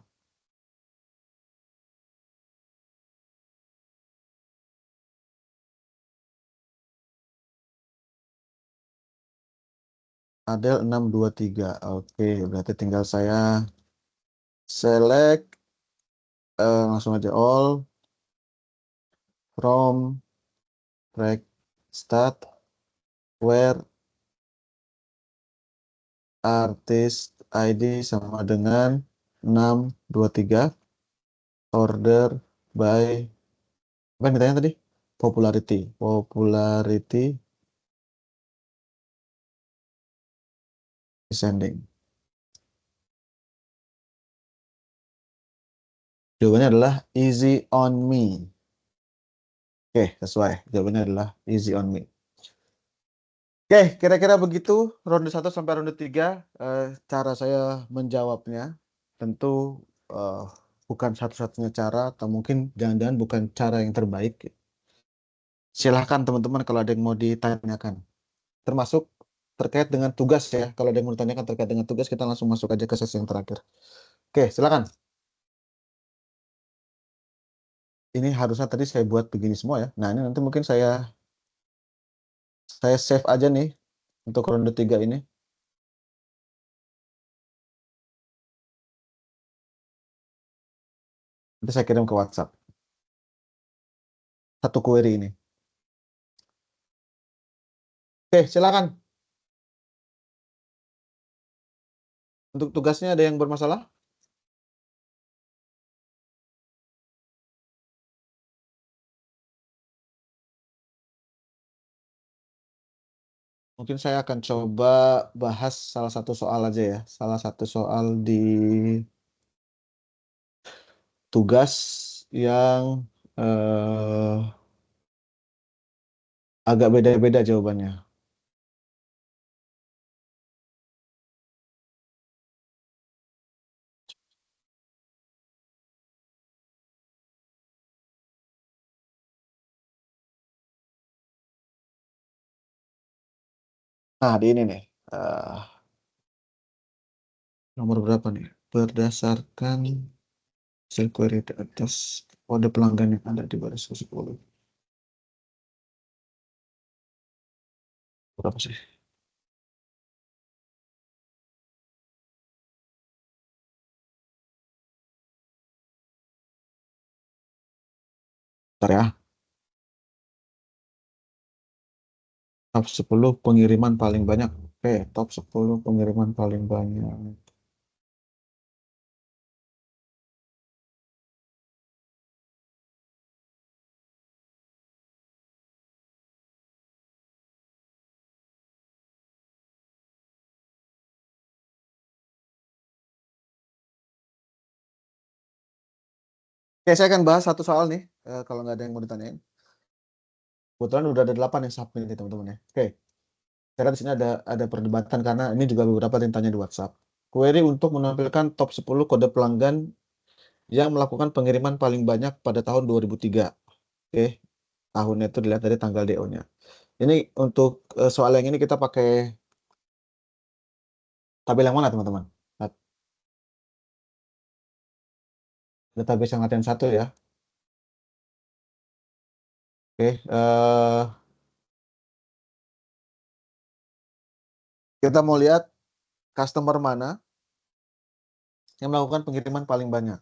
Adel 623. Oke, berarti tinggal saya select langsung aja all from track start where artist ID sama dengan 623 order by apa yang ditanya tadi? Popularity descending. Jawabannya adalah easy on me. Oke, sesuai. Jawabannya adalah easy on me. Oke, kira-kira begitu ronde 1 sampai ronde 3 cara saya menjawabnya. Tentu bukan satu-satunya cara atau mungkin jangan-jangan bukan cara yang terbaik. Silahkan teman-teman kalau ada yang mau ditanyakan. Termasuk terkait dengan tugas ya. Kalau ada yang mau ditanyakan terkait dengan tugas, kita langsung masuk aja ke sesi yang terakhir. Oke, silakan. Ini harusnya tadi saya buat begini semua ya. Nah, ini nanti mungkin saya save aja nih untuk ronde 3 ini. Nanti saya kirim ke WhatsApp. Satu query ini. Oke, silakan. Untuk tugasnya ada yang bermasalah? Mungkin saya akan coba bahas salah satu soal aja ya. Salah satu soal di tugas yang agak beda-beda jawabannya. Nah, di ini nih. Nomor berapa nih? Berdasarkan hasil query di atas kode pelanggan yang ada di baris 10. Berapa sih? Bentar ya. Top 10 pengiriman paling banyak. Oke, top 10 pengiriman paling banyak. Oke, saya akan bahas satu soal nih. Kalau nggak ada yang mau ditanyain. Kebetulan udah ada 8 yang submit nih teman-teman ya. Oke, saya lihat di sini ada perdebatan karena ini juga beberapa yang tanya di WhatsApp. Query untuk menampilkan top 10 kode pelanggan yang melakukan pengiriman paling banyak pada tahun 2003. Oke, tahunnya itu dilihat dari tanggal DO-nya. Ini untuk soal yang ini kita pakai tabel yang mana teman-teman? Database yang latihan 1 ya. Oke, kita mau lihat customer mana yang melakukan pengiriman paling banyak.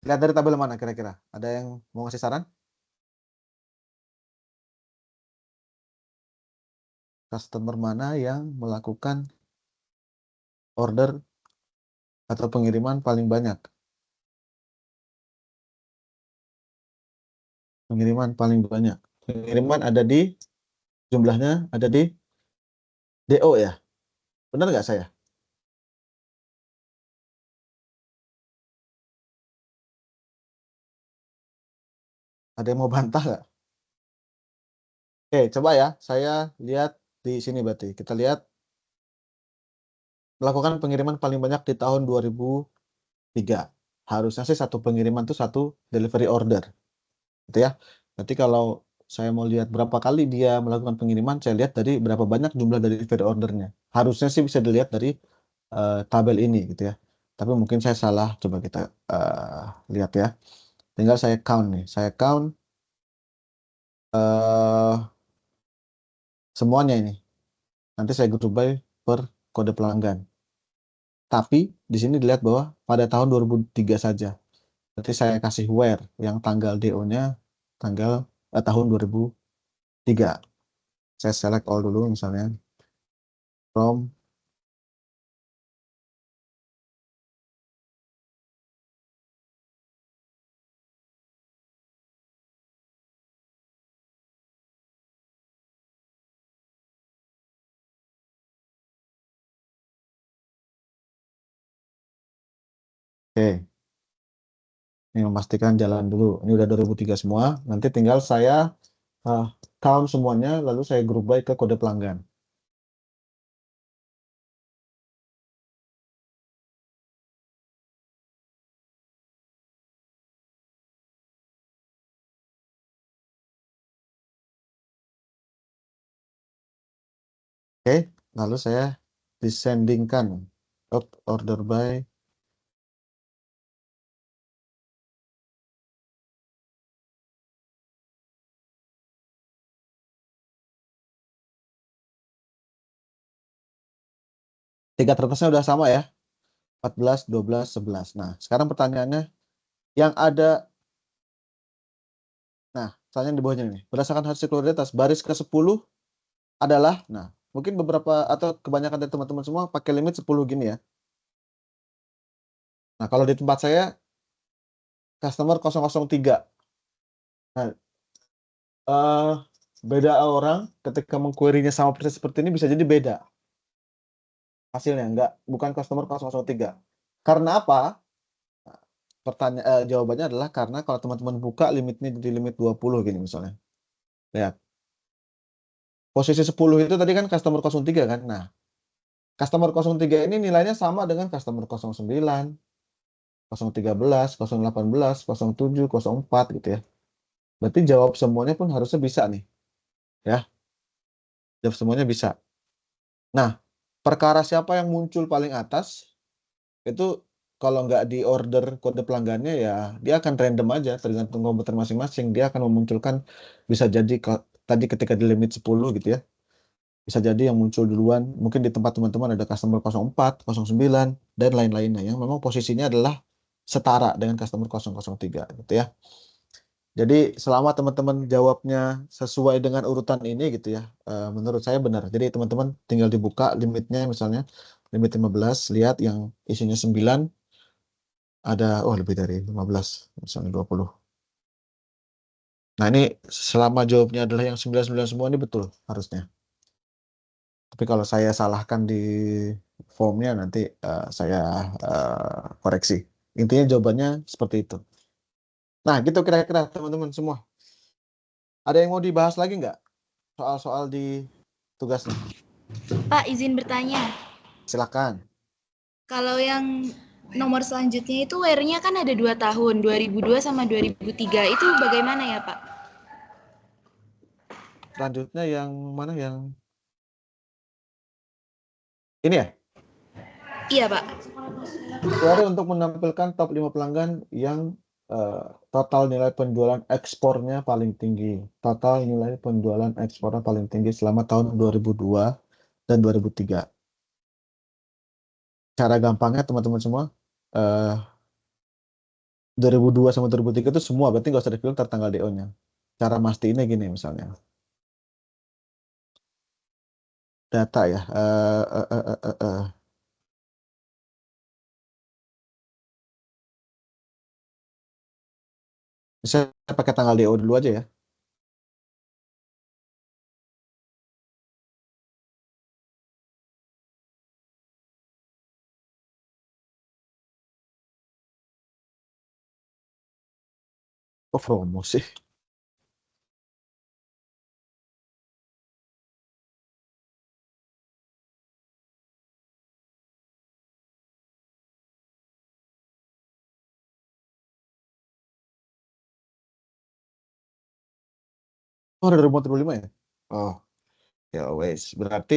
Lihat dari tabel mana kira-kira? Ada yang mau ngasih saran? Customer mana yang melakukan order atau pengiriman paling banyak? Pengiriman paling banyak. Pengiriman ada di jumlahnya ada di DO ya. Benar nggak saya? Ada yang mau bantah nggak? Oke, coba ya. Saya lihat di sini berarti. Kita lihat melakukan pengiriman paling banyak di tahun 2003. Harusnya sih satu pengiriman itu satu delivery order. Gitu ya. Nanti kalau saya mau lihat berapa kali dia melakukan pengiriman, saya lihat dari berapa banyak jumlah dari delivery ordernya. Harusnya sih bisa dilihat dari tabel ini gitu ya. Tapi mungkin saya salah. Coba kita lihat ya. Tinggal saya count nih. Saya count semuanya ini. Nanti saya grup by per kode pelanggan. Tapi di sini dilihat bahwa pada tahun 2003 saja. Berarti saya kasih where yang tanggal DO-nya tahun 2003. Saya select all dulu misalnya from Oke. Ini memastikan jalan dulu. Ini udah 2003 semua. Nanti tinggal saya count semuanya, lalu saya group by ke kode pelanggan. Oke, lalu saya descendingkan order by tiga teratasnya udah sama ya. 14, 12, 11. Nah, sekarang pertanyaannya yang ada, nah, pertanyaan di bawahnya nih. Berdasarkan hasil kualitas, baris ke-10 adalah, nah, mungkin beberapa atau kebanyakan dari teman-teman semua pakai limit 10 gini ya. Nah, kalau di tempat saya, customer 003. Nah, eh, beda orang ketika mengquery-nya sama persis seperti ini bisa jadi beda hasilnya, bukan customer 003. Karena apa? Jawabannya adalah karena kalau teman-teman buka limitnya di limit 20 gini misalnya. Lihat. Posisi 10 itu tadi kan customer 03 kan. Nah, customer 03 ini nilainya sama dengan customer 09, 013, 018, 07, 04 gitu ya. Berarti jawab semuanya pun harusnya bisa nih. Ya. Jawab semuanya bisa. Nah, perkara siapa yang muncul paling atas itu kalau nggak di order kode pelanggannya ya dia akan random aja tergantung komputer masing-masing. Dia akan memunculkan bisa jadi tadi ketika di limit 10 gitu ya. Bisa jadi yang muncul duluan mungkin di tempat teman-teman ada customer 04, 09 dan lain-lainnya yang memang posisinya adalah setara dengan customer 003 gitu ya. Jadi selama teman-teman jawabnya sesuai dengan urutan ini gitu ya, menurut saya benar. Jadi teman-teman tinggal dibuka limitnya misalnya limit 15, lihat yang isinya 9 ada lebih dari 15 misalnya 20. Nah, ini selama jawabnya adalah yang 99 semua ini betul harusnya. Tapi kalau saya salahkan di formnya nanti saya koreksi. Intinya jawabannya seperti itu. Nah, gitu kira-kira teman-teman semua. Ada yang mau dibahas lagi nggak? Soal-soal di tugasnya. Pak, izin bertanya. Silakan. Kalau yang nomor selanjutnya itu WR-nya kan ada 2 tahun, 2002 sama 2003. Itu bagaimana ya, Pak? Selanjutnya yang mana yang ini ya? Iya, Pak. Query untuk menampilkan top 5 pelanggan yang total nilai penjualan ekspornya paling tinggi. Total nilai penjualan ekspornya paling tinggi selama tahun 2002 dan 2003. Cara gampangnya teman-teman semua, 2002 sama 2003 itu semua, berarti nggak usah difilter tanggal DO-nya. Cara mastiin gini misalnya. Data ya. Saya pakai tanggal DO dulu aja ya. Oh, promosi. Oh, ada 2005 ya? Oh, ya wes. Berarti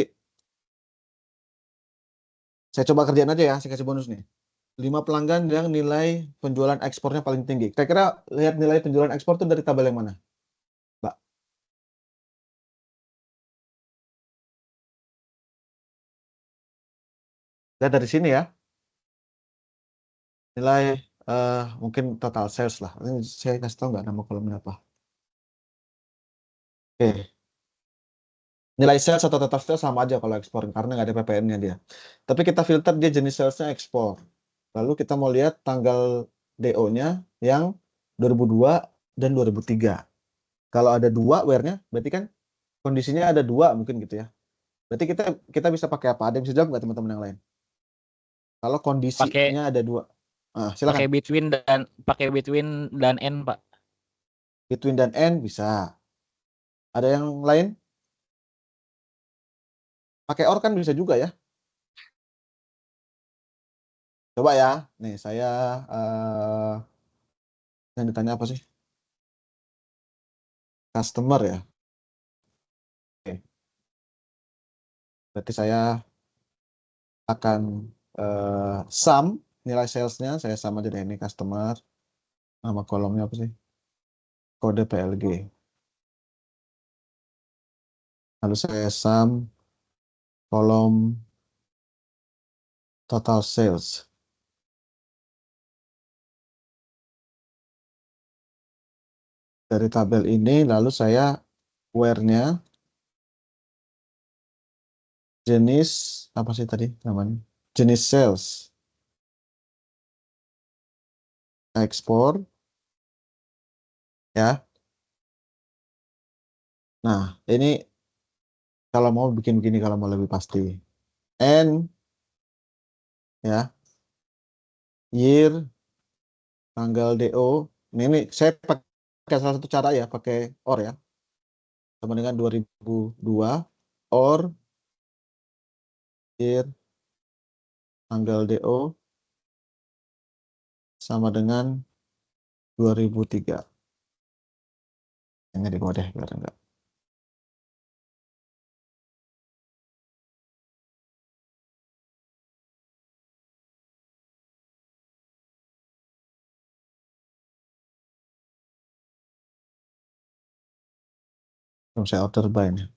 saya coba kerjaan aja ya, saya kasih bonus nih. 5 pelanggan yang nilai penjualan ekspornya paling tinggi. Kira-kira lihat nilai penjualan ekspor itu dari tabel yang mana, Mbak? Lihat dari sini ya, nilai mungkin total sales lah. Ini saya kasih tahu nggak nama kolomnya apa? Oke, nilai sales atau total sales sama aja kalau ekspor karena nggak ada PPN-nya dia. Tapi kita filter dia jenis salesnya ekspor. Lalu kita mau lihat tanggal DO-nya yang 2002 dan 2003. Kalau ada dua where-nya, berarti kan kondisinya ada dua mungkin gitu ya. Berarti kita bisa pakai apa? Ada yang bisa jawab nggak teman-teman yang lain? Kalau Pakai kondisinya ada dua. Silakan. pakai between dan end, Pak. Between dan end bisa. Ada yang lain? Pakai or kan bisa juga ya. Coba ya. Nih saya yang ditanya apa sih? Customer ya. Oke. Berarti saya akan sum nilai salesnya. Saya sama aja deh ini customer. Nama kolomnya apa sih? Kode PLG. Lalu saya sum kolom total sales. Dari tabel ini lalu saya where-nya jenis apa sih tadi namanya? Jenis sales. Ekspor ya. Nah, ini kalau mau bikin begini kalau mau lebih pasti. N ya, year, tanggal DO. Ini saya pakai salah satu cara ya, pakai OR ya. Sama dengan 2002 OR year, tanggal DO sama dengan 2003. Ini di bawah deh biar enggak. Belum saya order by nih.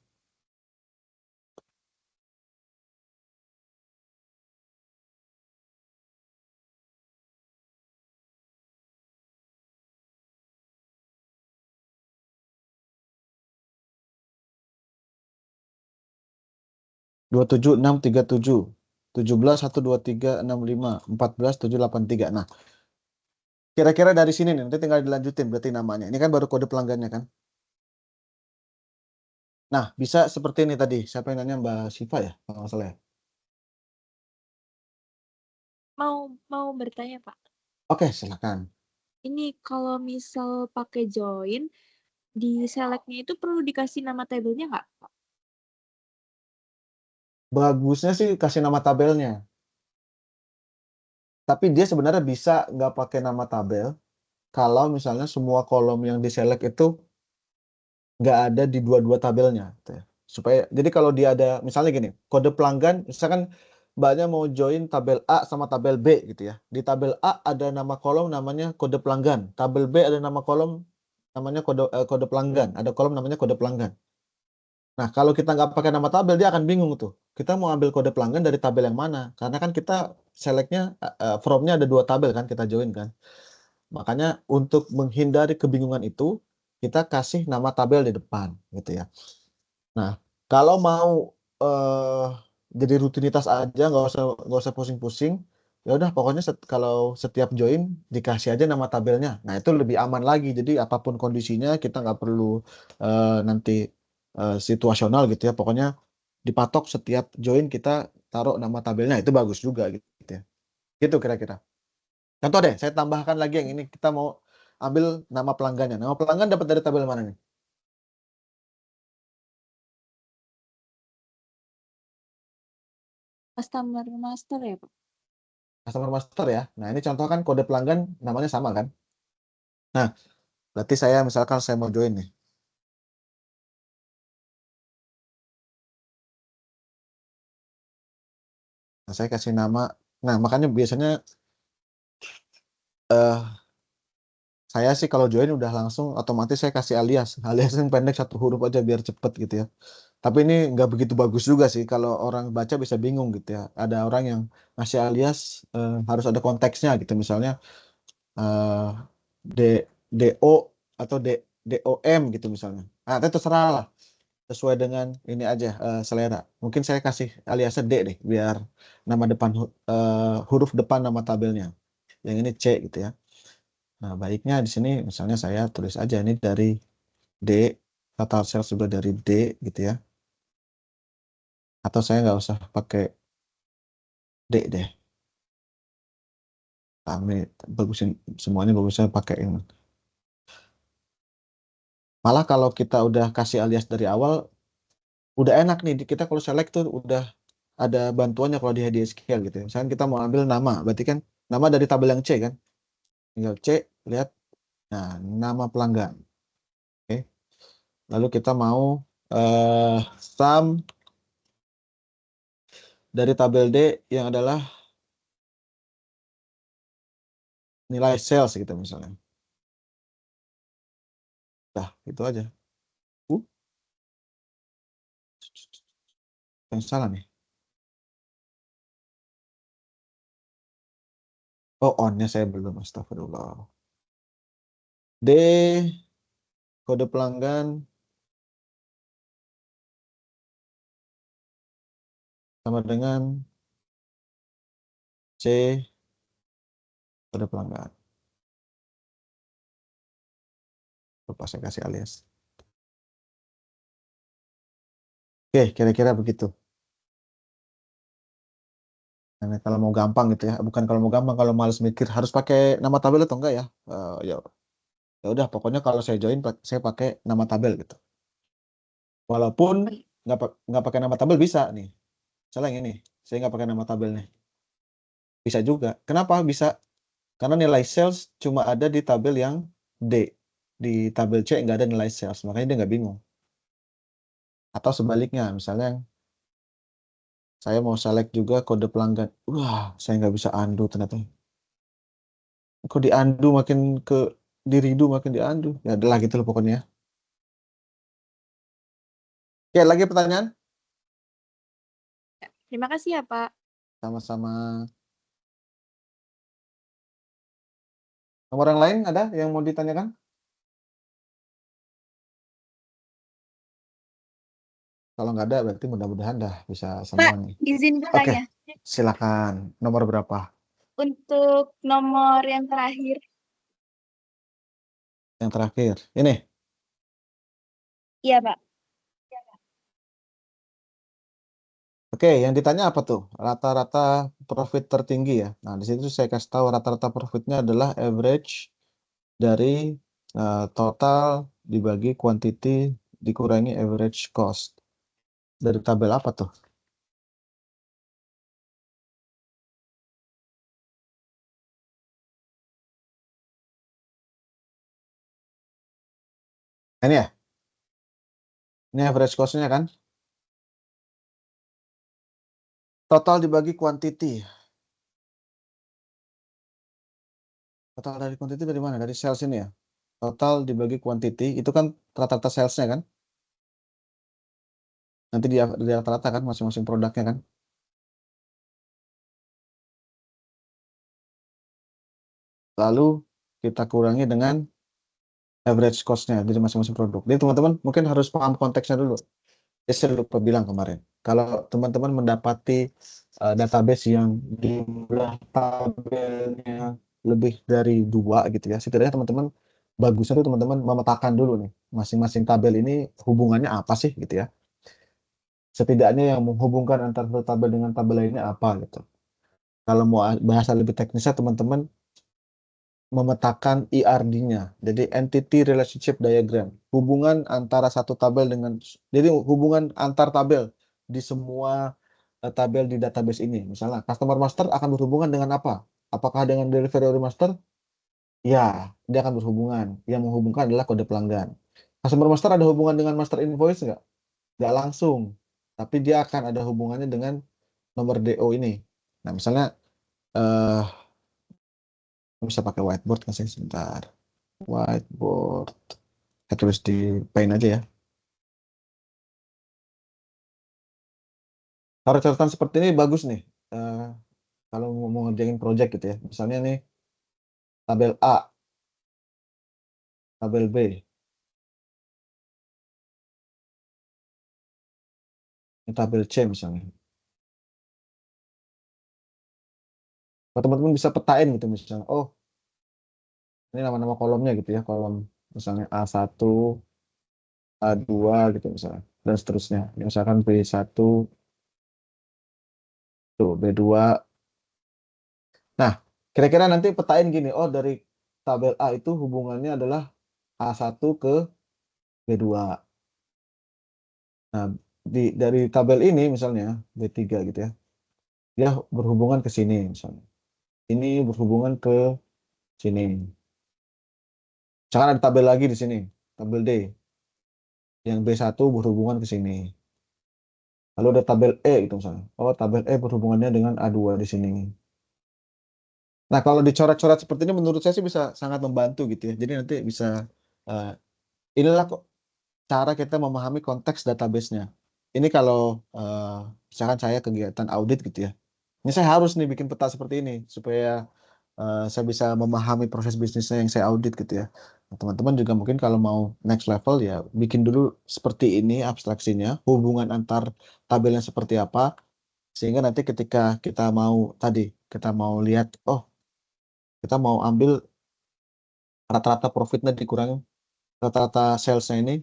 Dua tujuh enam tiga tujuh 17 1 2 3 6 5 14 7 8 3. Nah, kira-kira dari sini nih nanti tinggal dilanjutin berarti namanya. Ini kan baru kode pelanggannya kan. Nah, bisa seperti ini tadi. Siapa yang nanya Mbak Siva ya? Kalau nggak salah ya. Mau mau bertanya, Pak. Oke, silakan. Ini kalau misal pakai join, di select-nya itu perlu dikasih nama tabelnya nggak, Pak? Bagusnya sih kasih nama tabelnya. Tapi dia sebenarnya bisa nggak pakai nama tabel kalau misalnya semua kolom yang diselect itu nggak ada di dua-dua tabelnya. Gitu ya. Supaya jadi kalau dia ada misalnya gini, kode pelanggan, misalkan Mbaknya mau join tabel A sama tabel B gitu ya. Di tabel A ada nama kolom namanya kode pelanggan, tabel B ada nama kolom namanya kode pelanggan, ada kolom namanya kode pelanggan. Nah, kalau kita nggak pakai nama tabel, dia akan bingung tuh. Kita mau ambil kode pelanggan dari tabel yang mana? Karena kan kita select-nya, from-nya ada dua tabel kan, kita join kan. Makanya untuk menghindari kebingungan itu, kita kasih nama tabel di depan, gitu ya. Nah, kalau mau jadi rutinitas aja, nggak usah pusing-pusing. Ya udah, pokoknya kalau setiap join dikasih aja nama tabelnya. Nah, itu lebih aman lagi. Jadi apapun kondisinya, kita nggak perlu nanti situasional gitu ya. Pokoknya dipatok setiap join kita taruh nama tabelnya. Itu bagus juga gitu ya. Gitu kira-kira. Contoh deh, saya tambahkan lagi yang ini. Kita mau ambil nama pelanggannya. Nama pelanggan dapat dari tabel mana nih? Customer master ya, Pak? Customer master ya. Nah, ini contoh kan kode pelanggan namanya sama kan? Nah, berarti saya misalkan saya mau join nih. Nah, saya kasih nama. Nah, makanya biasanya Saya sih kalau join udah langsung otomatis saya kasih alias. Alias yang pendek satu huruf aja biar cepet gitu ya. Tapi ini nggak begitu bagus juga sih kalau orang baca bisa bingung gitu ya. Ada orang yang ngasih alias harus ada konteksnya gitu. Misalnya eh D DO atau DOM gitu misalnya. Nah, itu terserah lah. Sesuai dengan ini aja selera. Mungkin saya kasih aliasnya D deh biar nama depan huruf depan nama tabelnya. Yang ini C gitu ya. Nah, baiknya di sini misalnya saya tulis aja ini dari D, total sales juga dari D gitu ya. Atau saya nggak usah pakai D deh. Kami bagusin semuanya bagusnya pakai ini. Malah kalau kita udah kasih alias dari awal, udah enak nih. Kita kalau select tuh udah ada bantuannya kalau di HDSQL gitu ya. Misalnya kita mau ambil nama, berarti kan nama dari tabel yang C kan. Tinggal C, lihat. Nah, nama pelanggan. Oke. Lalu kita mau sum dari tabel D yang adalah nilai sales gitu misalnya. Nah, itu aja. Yang salah nih. Oh, on-nya saya belum. Astagfirullah. D, kode pelanggan. Sama dengan C, kode pelanggan. Lupa saya kasih alias. Oke, kira-kira begitu. Nah, kalau mau gampang gitu ya, bukan kalau mau gampang, kalau males mikir harus pakai nama tabel atau enggak ya? Ya, ya udah, pokoknya kalau saya join saya pakai nama tabel gitu. Walaupun nggak pakai nama tabel bisa nih. Misalnya yang ini, saya nggak pakai nama tabel nih. Bisa juga. Kenapa bisa? Karena nilai sales cuma ada di tabel yang D. Di tabel C nggak ada nilai sales, makanya dia nggak bingung. Atau sebaliknya, misalnya saya mau select juga kode pelanggan. Wah, saya nggak bisa undo ternyata. Kok di undo makin ke di redo makin di undo. Ya adalah gitu loh pokoknya. Oke, lagi pertanyaan? Terima kasih ya, Pak. Sama-sama. Nomor yang lain ada yang mau ditanyakan? Kalau nggak ada, berarti mudah-mudahan dah bisa semua Pak, nih. izin Oke, bertanya. silakan. Nomor berapa? Untuk nomor yang terakhir, Yang terakhir. Ini. iya Pak. Oke, yang ditanya apa tuh? Rata-rata profit tertinggi ya. Nah, di situ saya kasih tahu rata-rata profitnya adalah average dari total dibagi quantity dikurangi average cost. Dari tabel apa tuh? Ini ya? Ini average cost-nya kan? Total dibagi quantity. Total dari quantity dari mana? Dari sales ini ya? Total dibagi quantity, itu kan rata-rata sales-nya kan? Nanti di rata-rata kan masing-masing produknya kan? Lalu kita kurangi dengan average cost-nya dari masing-masing produk. Jadi teman-teman mungkin harus paham konteksnya dulu. Saya lupa bilang kemarin. Kalau teman-teman mendapati database yang jumlah tabelnya lebih dari 2 gitu ya, setidaknya teman-teman bagusnya tuh teman-teman memetakan dulu nih masing-masing tabel ini hubungannya apa sih gitu ya. Setidaknya yang menghubungkan antara satu tabel dengan tabel lainnya apa gitu. Kalau mau bahasa lebih teknisnya teman-teman memetakan ERD-nya. Jadi Entity Relationship Diagram. Hubungan antara satu tabel dengan, jadi hubungan antar tabel di semua tabel di database ini. Misalnya customer master akan berhubungan dengan apa? Apakah dengan delivery master? Ya, dia akan berhubungan. Yang menghubungkan adalah kode pelanggan. Customer master ada hubungan dengan master invoice nggak? Nggak langsung. Tapi dia akan ada hubungannya dengan nomor DO ini. Nah, misalnya bisa pakai whiteboard kan saya sebentar. Whiteboard. Saya tulis di Paint aja ya. Kalau catatan seperti ini bagus nih. Kalau mau ngerjain project gitu ya. Misalnya nih, tabel A, tabel B. Ini tabel C misalnya. Kalau teman-teman bisa petain gitu misalnya. Oh, ini nama-nama kolomnya gitu ya. Kolom misalnya A1, A2 gitu misalnya. Dan seterusnya. Misalkan B1, tuh, B2. Nah, kira-kira nanti petain gini. Oh, dari tabel A itu hubungannya adalah A1 ke B2. Nah, dari tabel ini misalnya B3 gitu ya. Dia berhubungan ke sini misalnya. Ini berhubungan ke sini. Misalkan ada tabel lagi di sini, tabel D. Yang B1 berhubungan ke sini. Lalu ada tabel E gitu misalnya. Oh, tabel E berhubungannya dengan A2 di sini. Nah, kalau dicoret-coret seperti ini menurut saya sih bisa sangat membantu gitu ya. Jadi nanti bisa eh, inilah kok cara kita memahami konteks database-nya. Ini kalau misalkan saya kegiatan audit gitu ya. Ini saya harus nih bikin peta seperti ini supaya saya bisa memahami proses bisnisnya yang saya audit gitu ya. Nah, teman-teman juga mungkin kalau mau next level ya bikin dulu seperti ini abstraksinya, hubungan antar tabelnya seperti apa, sehingga nanti ketika kita mau lihat, oh kita mau ambil rata-rata profitnya dikurang, rata-rata salesnya ini,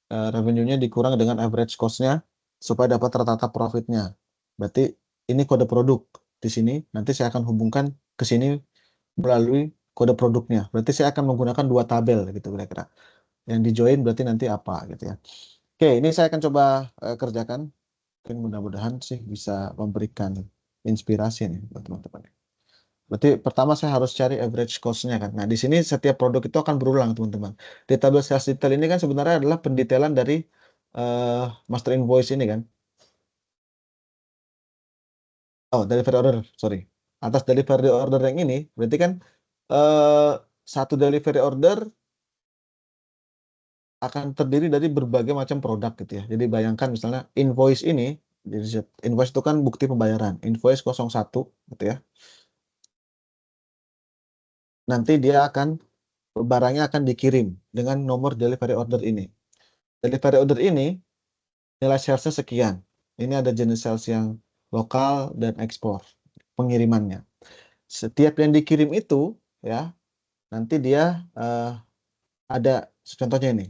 revenue-nya dikurang dengan average cost-nya supaya dapat rata-rata profitnya. Berarti ini kode produk di sini, nanti saya akan hubungkan ke sini melalui kode produknya. Berarti saya akan menggunakan dua tabel gitu kira-kira. Yang di join berarti nanti apa gitu ya. Oke, ini saya akan coba kerjakan. Mungkin mudah-mudahan sih bisa memberikan inspirasi nih buat teman-teman. Berarti pertama saya harus cari average cost-nya kan. Nah, di sini setiap produk itu akan berulang teman-teman. Di tabel sales detail ini kan sebenarnya adalah pendetailan dari master invoice ini kan. Oh, delivery order, sorry. Atas delivery order yang ini, berarti kan eh, satu delivery order akan terdiri dari berbagai macam produk gitu ya. Jadi bayangkan misalnya invoice ini, jadi invoice itu kan bukti pembayaran. Invoice 01 gitu ya. Nanti dia akan barangnya akan dikirim dengan nomor delivery order ini. Delivery order ini nilai salesnya sekian. Ini ada jenis sales yang lokal dan ekspor pengirimannya. Setiap yang dikirim itu ya nanti dia ada contohnya ini.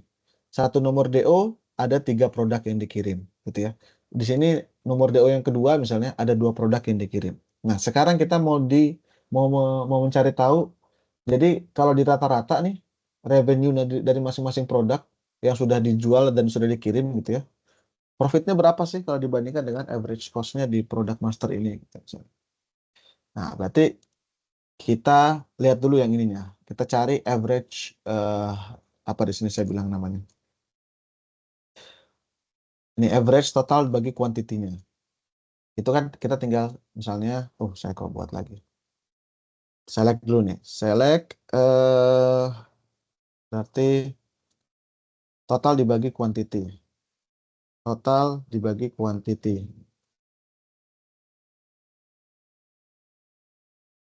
Satu nomor DO ada 3 produk yang dikirim, gitu ya. Di sini nomor DO yang kedua misalnya ada 2 produk yang dikirim. Nah, sekarang kita mau mencari tahu. Jadi kalau di rata-rata nih revenue dari masing-masing produk yang sudah dijual dan sudah dikirim gitu ya. Profitnya berapa sih kalau dibandingkan dengan average cost-nya di produk master ini? Gitu. Nah, berarti kita lihat dulu yang ininya. Kita cari average apa di sini saya bilang namanya. Ini average total bagi kuantitinya. Itu kan kita tinggal misalnya, saya kok buat lagi. Select dulu nih. Select berarti total dibagi quantity. Total dibagi quantity.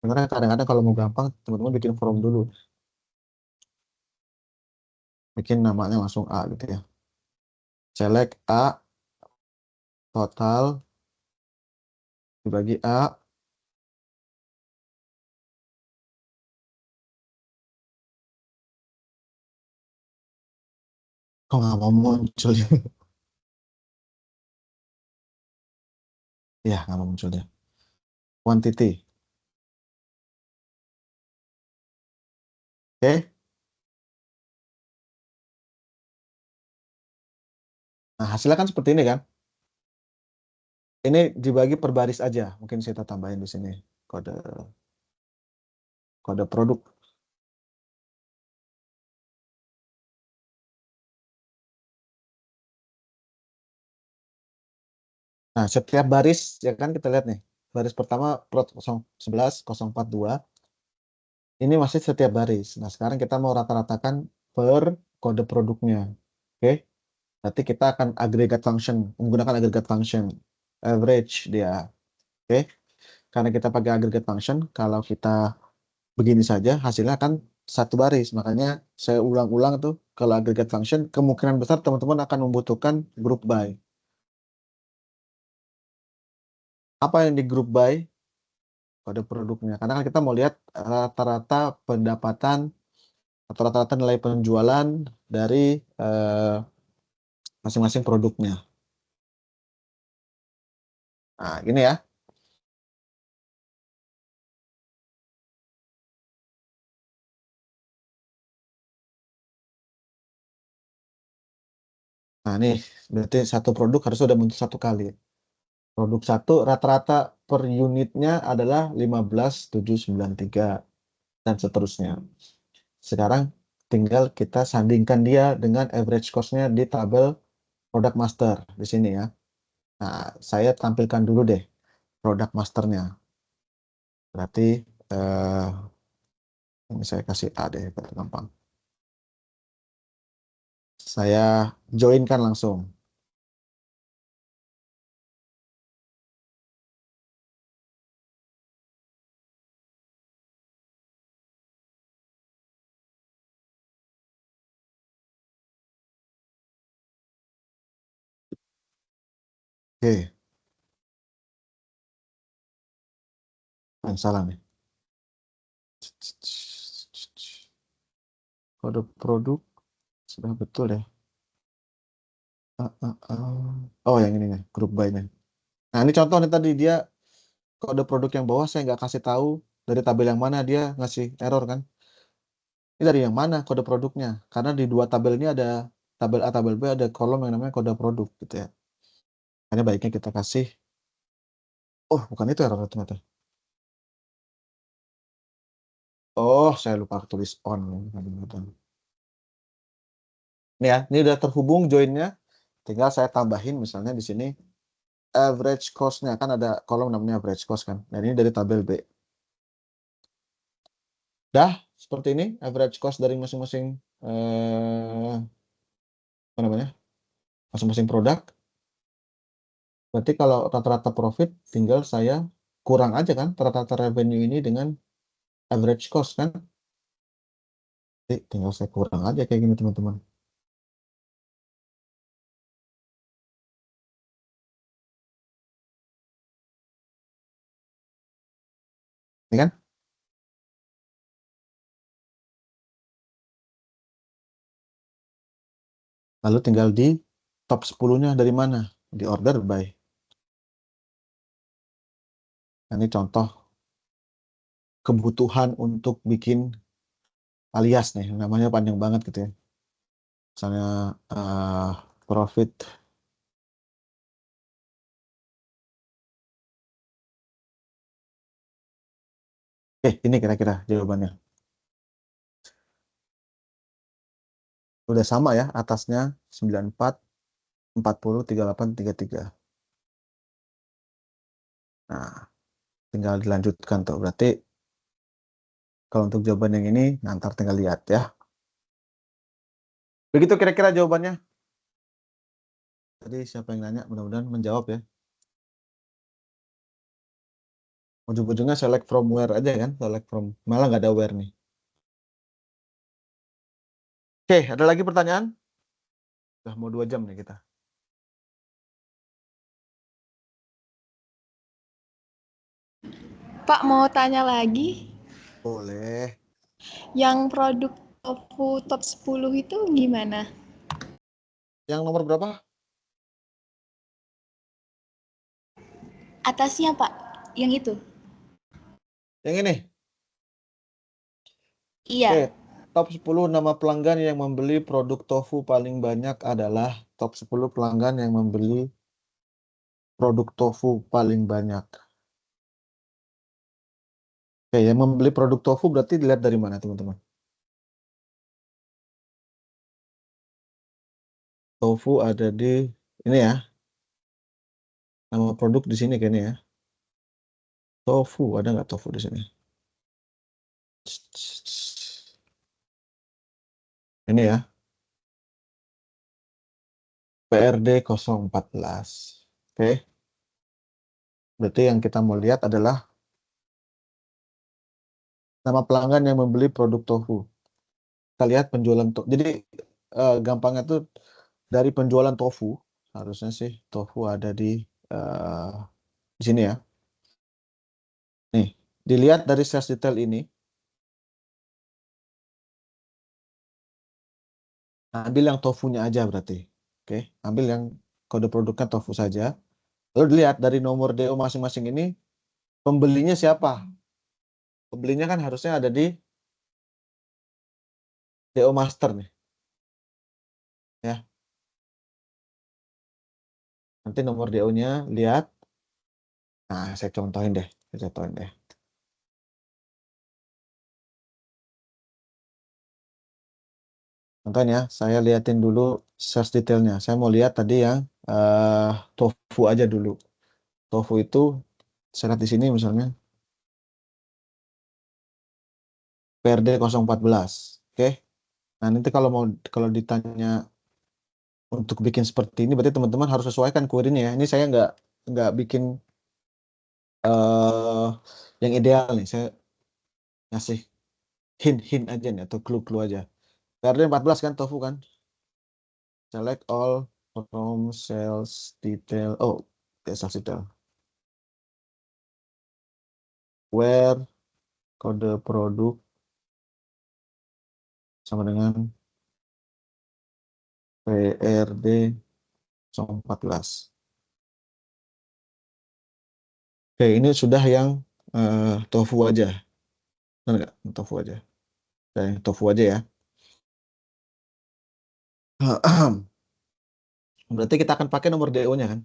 Sebenarnya kadang-kadang kalau mau gampang, teman-teman bikin form dulu. Bikin namanya langsung A gitu ya. Select A, total dibagi A. Kok nggak mau muncul ya? Ya, nggak mau muncul ya. Quantity. Oke. Nah, hasilnya kan seperti ini kan. Ini dibagi per baris aja. Mungkin saya tambahin di sini kode kode produk. Nah, setiap baris ya kan kita lihat nih. Baris pertama plot 011 042. Ini masih setiap baris. Nah, sekarang kita mau rata-ratakan per kode produknya. Oke. Nanti kita akan agregat function, menggunakan agregat function. Average dia. Oke. Karena kita pakai agregat function, kalau kita begini saja, hasilnya akan satu baris. Makanya saya ulang-ulang tuh, kalau agregat function, kemungkinan besar teman-teman akan membutuhkan group by. Apa yang di group by? Kode produknya. Karena kan kita mau lihat rata-rata pendapatan atau rata-rata nilai penjualan dari masing-masing produknya. Nah, gini ya. Nah, ini berarti satu produk harus sudah muncul satu kali. Produk satu rata-rata per unitnya adalah 15.793 dan seterusnya. Sekarang tinggal kita sandingkan dia dengan average cost-nya di tabel product master di sini ya. Nah, saya tampilkan dulu deh product masternya. Berarti ini saya kasih A deh, biar gampang. Saya joinkan langsung. Oke, salah nih. Kode produk sudah betul ya. Oh, yang ini nih, group by-nya. Nah, ini contoh nih tadi dia kode produk yang bawah saya nggak kasih tahu dari tabel yang mana dia ngasih error kan. Ini dari yang mana kode produknya? Karena di dua tabel ini ada tabel A, tabel B, ada kolom yang namanya kode produk gitu ya. Hanya baiknya kita kasih. Oh, bukan itu error ternyata. Oh, saya lupa tulis on. Ini ya, ini udah terhubung joinnya. Tinggal saya tambahin misalnya di sini average cost-nya kan ada kolom namanya average cost kan. Dan ini dari tabel B. Dah seperti ini average cost dari masing-masing apa namanya? Masing-masing produk. Berarti kalau rata-rata profit tinggal saya kurang aja kan rata-rata revenue ini dengan average cost kan. Jadi tinggal saya kurang aja kayak gini teman-teman. Ini kan? Lalu tinggal di top 10-nya dari mana? Di order by. Nah, ini contoh kebutuhan untuk bikin alias nih. Namanya panjang banget gitu ya. Misalnya profit. Ini kira-kira jawabannya. Udah sama ya, atasnya 94, 40, 38, 33. Nah, tinggal dilanjutkan tuh. Berarti kalau untuk jawaban yang ini, nanti tinggal lihat ya. Begitu kira-kira jawabannya. Tadi siapa yang nanya, mudah-mudahan menjawab ya. Ujung-ujungnya select from where aja kan, select from. Malah nggak ada where nih. Oke, ada lagi pertanyaan? Udah mau 2 jam nih kita. Pak, mau tanya lagi, Boleh. yang produk tofu top 10 itu gimana? Yang nomor berapa? Atasnya, Pak. Yang itu. Yang ini. Iya. Oke, top 10 nama pelanggan yang membeli produk tofu paling banyak adalah top 10 pelanggan yang membeli produk tofu paling banyak. Oke, yang membeli produk tofu berarti dilihat dari mana, teman-teman? Tofu ada di ini ya. Nama produk di sini kayaknya ya. Tofu, ada nggak tofu di sini? Ini ya, PRD 014. Oke. Berarti yang kita mau lihat adalah nama pelanggan yang membeli produk tofu. Kita lihat penjualan tofu. Jadi gampangnya tuh dari penjualan tofu, harusnya sih tofu ada di sini ya. Nih, dilihat dari sales detail ini, ambil yang tofunya aja berarti. Oke, ambil yang kode produknya tofu saja. Lalu dilihat dari nomor DO masing-masing ini, pembelinya siapa? Pembelinya kan harusnya ada di DO master nih. Ya, nanti nomor DO-nya lihat. Nah, saya contohin deh. Contohnya, saya liatin dulu sales detailnya. Saya mau lihat tadi yang tofu aja dulu. Tofu itu, saya lihat di sini misalnya, PRD 014. Oke. Nah, nanti kalau ditanya untuk bikin seperti ini, berarti teman-teman harus sesuaikan query-nya ya. Ini saya nggak bikin eh yang ideal nih. Saya ngasih hint aja nih atau clue aja. PRD 14 kan tofu kan? Select all from sales detail. Oh, ya, sales detail. Where kode produk sama dengan PRD 014. Oke, ini sudah yang tofu aja. Benar nggak? Tofu aja. Yang tofu aja ya. Berarti kita akan pakai nomor DO-nya kan?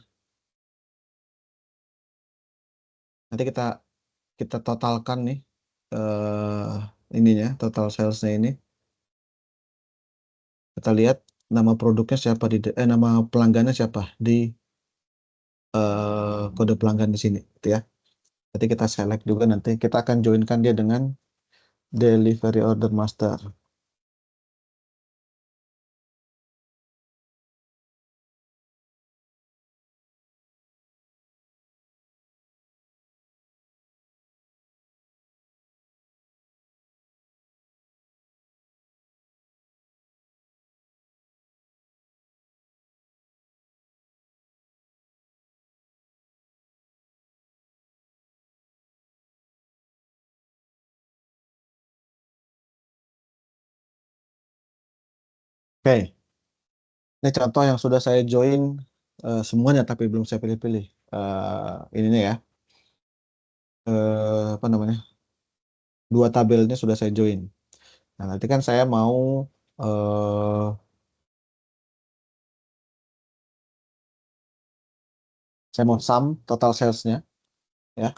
Nanti kita totalkan nih ininya, total sales-nya ini. Kita lihat nama produknya siapa nama pelanggannya siapa di kode pelanggan di sini, gitu ya. Nanti kita select juga nanti kita akan joinkan dia dengan delivery order master. Oke, ini contoh yang sudah saya join semuanya tapi belum saya pilih-pilih. Ini nih ya, apa namanya? Dua tabelnya sudah saya join. Nah, nanti kan saya mau sum total sales-nya ya.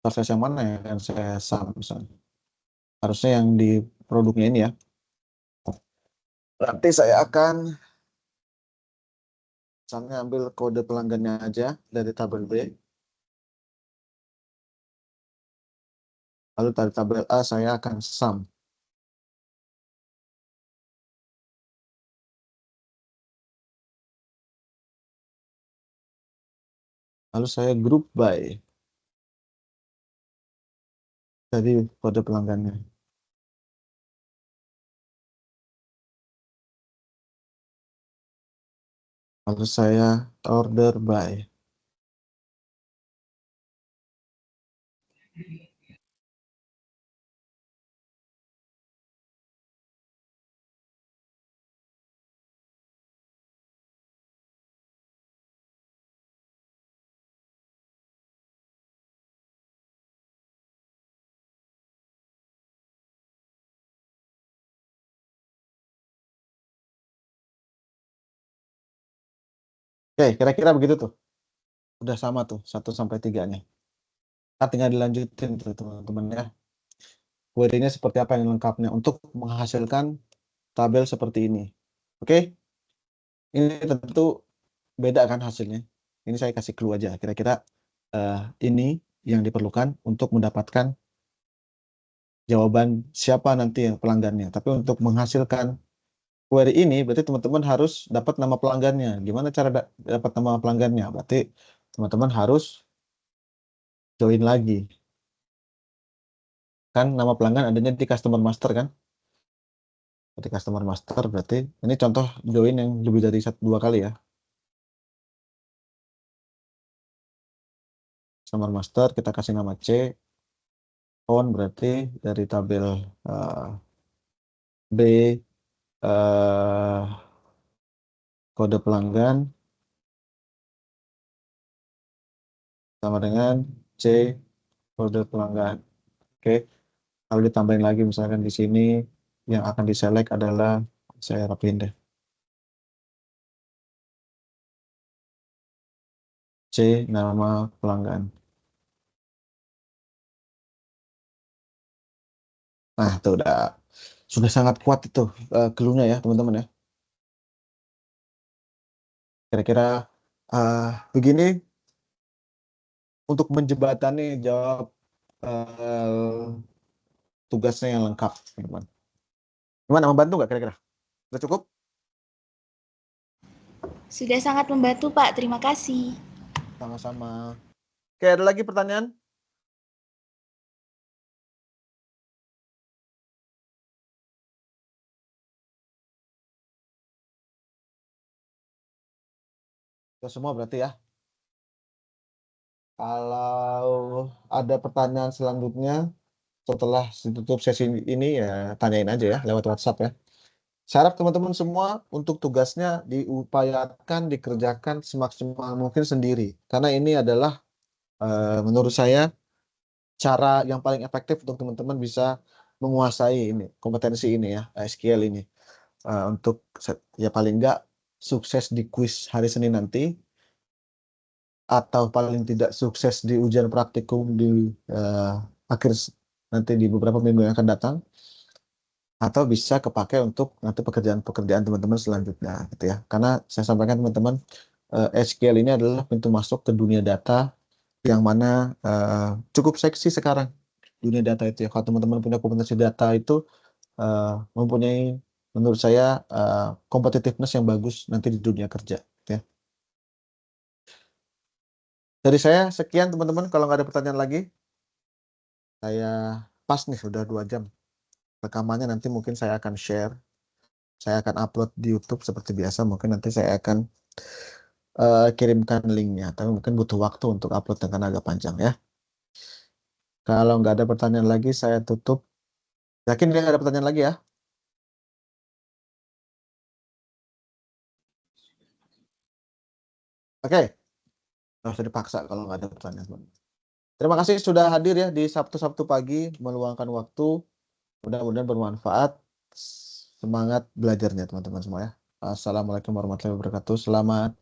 Total sales yang mana ya yang saya sum misalnya. Harusnya yang di produknya ini ya. Nanti saya akan misalnya ambil kode pelanggannya aja dari tabel B. Lalu dari tabel A saya akan sum. Lalu saya group by dari kode pelanggannya. Lalu saya order by. Oke, kira-kira begitu tuh. Udah sama tuh, 1 sampai 3-nya. Nah, tinggal dilanjutin tuh teman-teman ya. Query-nya seperti apa yang lengkapnya untuk menghasilkan tabel seperti ini. Oke? Ini tentu beda kan hasilnya. Ini saya kasih clue aja. Kira-kira ini yang diperlukan untuk mendapatkan jawaban siapa nanti yang pelanggannya. Tapi untuk menghasilkan query ini berarti teman-teman harus dapat nama pelanggannya. Gimana cara dapat nama pelanggannya? Berarti teman-teman harus join lagi. Kan nama pelanggan adanya di customer master kan? Berarti customer master berarti ini contoh join yang lebih dari 1-2 kali ya. Customer master kita kasih nama C. Phone berarti dari tabel B kode pelanggan sama dengan C kode pelanggan. Oke, kalau ditambahin lagi misalkan di sini yang akan diselect adalah saya rapiin deh. C nama pelanggan. Nah, itu sudah sangat kuat itu clue-nya ya, teman-teman ya. Kira-kira begini untuk menjembatani jawab tugasnya yang lengkap, teman-teman. Gimana, membantu nggak kira-kira? Sudah cukup? Sudah sangat membantu, Pak. Terima kasih. Sama-sama. Oke, ada lagi pertanyaan? Itu semua berarti ya. Kalau ada pertanyaan selanjutnya setelah tutup sesi ini ya tanyain aja ya lewat WhatsApp ya. Saya harap teman-teman semua untuk tugasnya diupayakan dikerjakan semaksimal mungkin sendiri. Karena ini adalah menurut saya cara yang paling efektif untuk teman-teman bisa menguasai ini kompetensi ini ya SQL ini. Untuk ya paling enggak sukses di kuis hari Senin nanti atau paling tidak sukses di ujian praktikum di akhir nanti di beberapa minggu yang akan datang, atau bisa kepakai untuk nanti pekerjaan-pekerjaan teman-teman selanjutnya gitu ya. Karena saya sampaikan teman-teman SQL ini adalah pintu masuk ke dunia data yang mana cukup seksi sekarang dunia data itu ya. Kalau teman-teman punya kompetensi data itu mempunyai menurut saya competitiveness yang bagus nanti di dunia kerja gitu ya. Dari saya sekian teman-teman, kalau nggak ada pertanyaan lagi, saya pas nih udah 2 jam. Rekamannya nanti mungkin saya akan share, saya akan upload di YouTube seperti biasa, mungkin nanti saya akan kirimkan linknya, tapi mungkin butuh waktu untuk upload dengan agak panjang ya. Kalau nggak ada pertanyaan lagi, saya tutup. Yakin dia nggak ada pertanyaan lagi ya? Oke, nggak usah dipaksa kalau nggak ada pertanyaan. Terima kasih sudah hadir ya di Sabtu-Sabtu pagi, meluangkan waktu. Mudah-mudahan bermanfaat. Semangat belajarnya teman-teman semua ya. Assalamualaikum warahmatullahi wabarakatuh. Selamat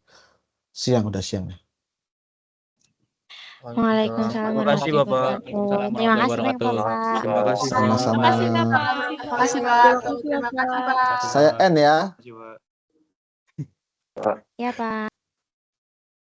siang, udah siang ya. Waalaikumsalam Terima kasih, Bapak. warahmatullahi wabarakatuh. Terima kasih banyak, Bapak. Terima kasih, Pak. Sama-sama. Terima kasih, Pak. Terima kasih, Pak. Saya N ya. Terima kasih, Pak. Ya, Pak.